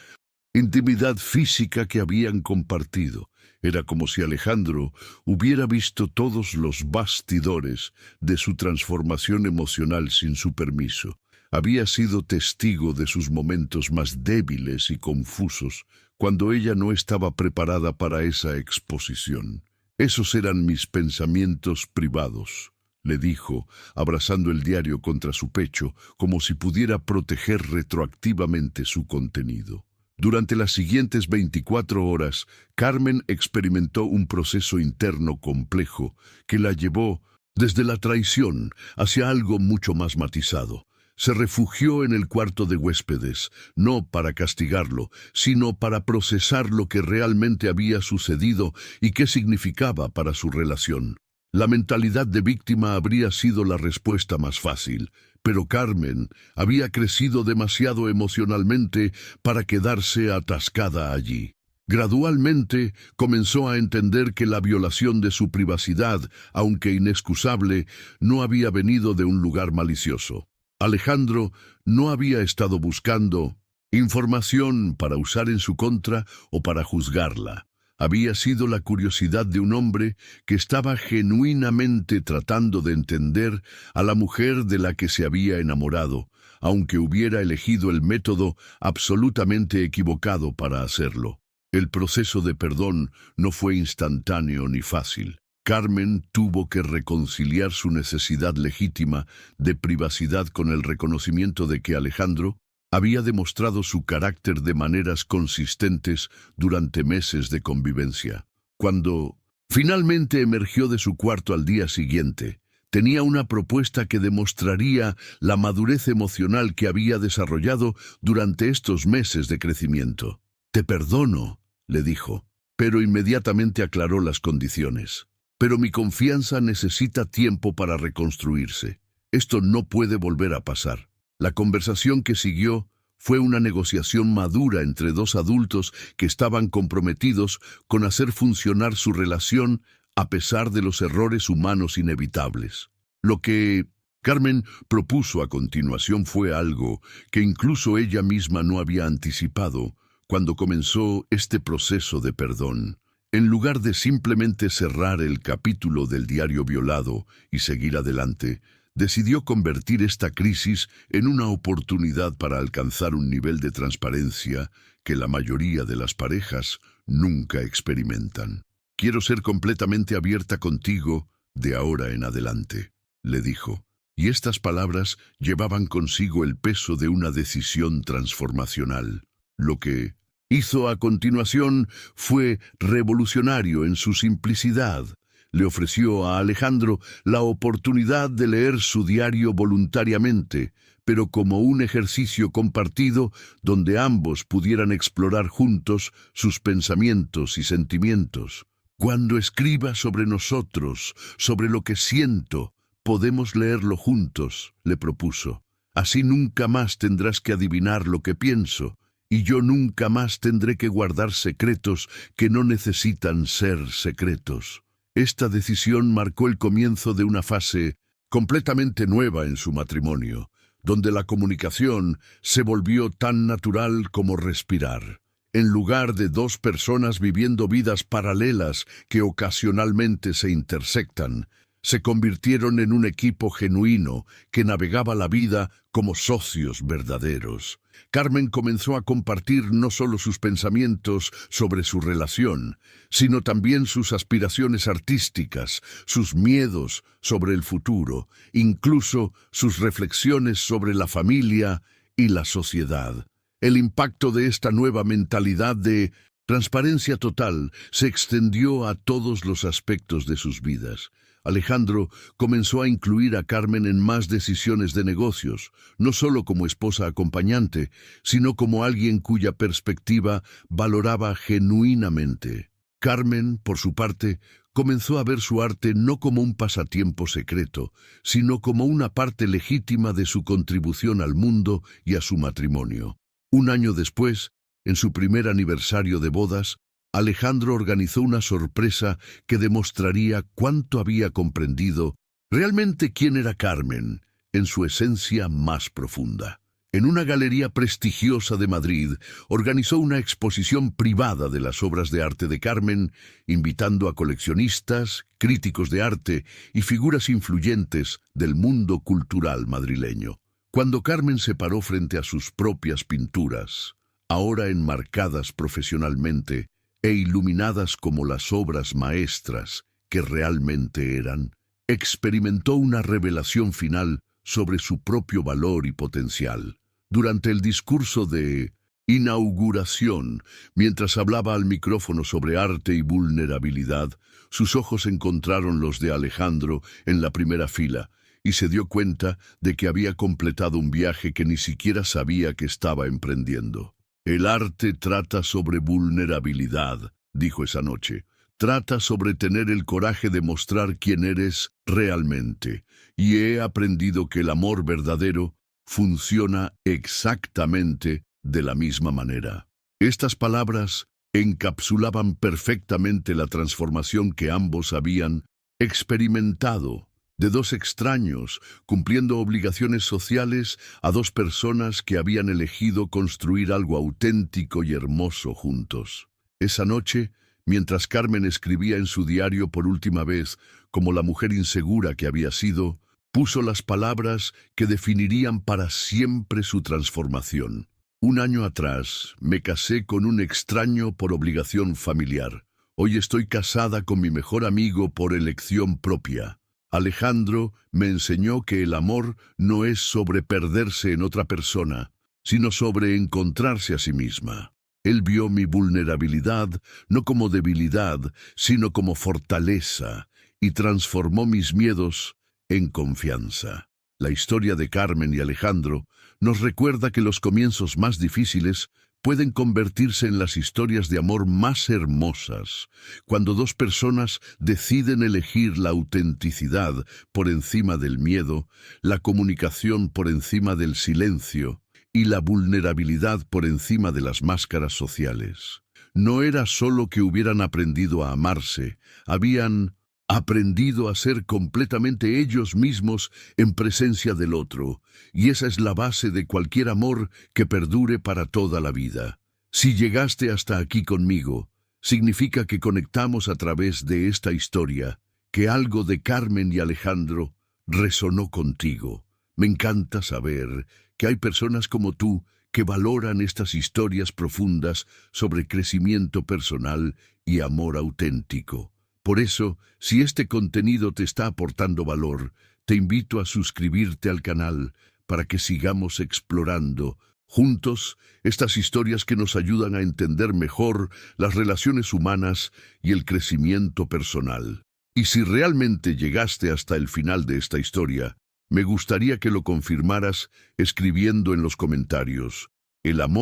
intimidad física que habían compartido. Era como si Alejandro hubiera visto todos los bastidores de su transformación emocional sin su permiso. Había sido testigo de sus momentos más débiles y confusos, cuando ella no estaba preparada para esa exposición. «Esos eran mis pensamientos privados», le dijo, abrazando el diario contra su pecho, como si pudiera proteger retroactivamente su contenido. Durante las siguientes 24 horas, Carmen experimentó un proceso interno complejo que la llevó desde la traición hacia algo mucho más matizado. Se refugió en el cuarto de huéspedes, no para castigarlo, sino para procesar lo que realmente había sucedido y qué significaba para su relación. La mentalidad de víctima habría sido la respuesta más fácil, pero Carmen había crecido demasiado emocionalmente para quedarse atascada allí. Gradualmente comenzó a entender que la violación de su privacidad, aunque inexcusable, no había venido de un lugar malicioso. Alejandro no había estado buscando información para usar en su contra o para juzgarla. Había sido la curiosidad de un hombre que estaba genuinamente tratando de entender a la mujer de la que se había enamorado, aunque hubiera elegido el método absolutamente equivocado para hacerlo. El proceso de perdón no fue instantáneo ni fácil. Carmen tuvo que reconciliar su necesidad legítima de privacidad con el reconocimiento de que Alejandro había demostrado su carácter de maneras consistentes durante meses de convivencia. Cuando finalmente emergió de su cuarto al día siguiente, tenía una propuesta que demostraría la madurez emocional que había desarrollado durante estos meses de crecimiento. «Te perdono», le dijo, pero inmediatamente aclaró las condiciones. «Pero mi confianza necesita tiempo para reconstruirse. Esto no puede volver a pasar». La conversación que siguió fue una negociación madura entre dos adultos que estaban comprometidos con hacer funcionar su relación a pesar de los errores humanos inevitables. Lo que Carmen propuso a continuación fue algo que incluso ella misma no había anticipado cuando comenzó este proceso de perdón. En lugar de simplemente cerrar el capítulo del diario violado y seguir adelante, decidió convertir esta crisis en una oportunidad para alcanzar un nivel de transparencia que la mayoría de las parejas nunca experimentan. «Quiero ser completamente abierta contigo de ahora en adelante», le dijo, y estas palabras llevaban consigo el peso de una decisión transformacional. Lo que hizo a continuación fue revolucionario en su simplicidad. Le ofreció a Alejandro la oportunidad de leer su diario voluntariamente, pero como un ejercicio compartido donde ambos pudieran explorar juntos sus pensamientos y sentimientos. «Cuando escriba sobre nosotros, sobre lo que siento, podemos leerlo juntos», le propuso. «Así nunca más tendrás que adivinar lo que pienso, y yo nunca más tendré que guardar secretos que no necesitan ser secretos». Esta decisión marcó el comienzo de una fase completamente nueva en su matrimonio, donde la comunicación se volvió tan natural como respirar. En lugar de dos personas viviendo vidas paralelas que ocasionalmente se intersectan, se convirtieron en un equipo genuino que navegaba la vida como socios verdaderos. Carmen comenzó a compartir no solo sus pensamientos sobre su relación, sino también sus aspiraciones artísticas, sus miedos sobre el futuro, incluso sus reflexiones sobre la familia y la sociedad. El impacto de esta nueva mentalidad de transparencia total se extendió a todos los aspectos de sus vidas. Alejandro comenzó a incluir a Carmen en más decisiones de negocios, no solo como esposa acompañante, sino como alguien cuya perspectiva valoraba genuinamente. Carmen, por su parte, comenzó a ver su arte no como un pasatiempo secreto, sino como una parte legítima de su contribución al mundo y a su matrimonio. Un año después, en su primer aniversario de bodas, Alejandro organizó una sorpresa que demostraría cuánto había comprendido realmente quién era Carmen en su esencia más profunda. En una galería prestigiosa de Madrid, organizó una exposición privada de las obras de arte de Carmen, invitando a coleccionistas, críticos de arte y figuras influyentes del mundo cultural madrileño. Cuando Carmen se paró frente a sus propias pinturas, ahora enmarcadas profesionalmente e iluminadas como las obras maestras que realmente eran, experimentó una revelación final sobre su propio valor y potencial. Durante el discurso de inauguración, mientras hablaba al micrófono sobre arte y vulnerabilidad, sus ojos encontraron los de Alejandro en la primera fila, y se dio cuenta de que había completado un viaje que ni siquiera sabía que estaba emprendiendo. «El arte trata sobre vulnerabilidad», dijo esa noche. «Trata sobre tener el coraje de mostrar quién eres realmente. Y he aprendido que el amor verdadero funciona exactamente de la misma manera». Estas palabras encapsulaban perfectamente la transformación que ambos habían experimentado. De dos extraños, cumpliendo obligaciones sociales, a dos personas que habían elegido construir algo auténtico y hermoso juntos. Esa noche, Mientras Carmen escribía en su diario por última vez, como la mujer insegura que había sido, puso las palabras que definirían para siempre su transformación. 1 año atrás, me casé con un extraño por obligación familiar. Hoy estoy casada con mi mejor amigo por elección propia. Alejandro me enseñó que el amor no es sobre perderse en otra persona, sino sobre encontrarse a sí misma. Él vio mi vulnerabilidad no como debilidad, sino como fortaleza, y transformó mis miedos en confianza. La historia de Carmen y Alejandro nos recuerda que los comienzos más difíciles pueden convertirse en las historias de amor más hermosas, cuando dos personas deciden elegir la autenticidad por encima del miedo, la comunicación por encima del silencio y la vulnerabilidad por encima de las máscaras sociales. No era solo que hubieran aprendido a amarse, habían aprendido a ser completamente ellos mismos en presencia del otro, y esa es la base de cualquier amor que perdure para toda la vida. Si llegaste hasta aquí conmigo, significa que conectamos a través de esta historia, que algo de Carmen y Alejandro resonó contigo. Me encanta saber que hay personas como tú que valoran estas historias profundas sobre crecimiento personal y amor auténtico. Por eso, si este contenido te está aportando valor, te invito a suscribirte al canal para que sigamos explorando juntos estas historias que nos ayudan a entender mejor las relaciones humanas y el crecimiento personal. Y si realmente llegaste hasta el final de esta historia, me gustaría que lo confirmaras escribiendo en los comentarios: el amor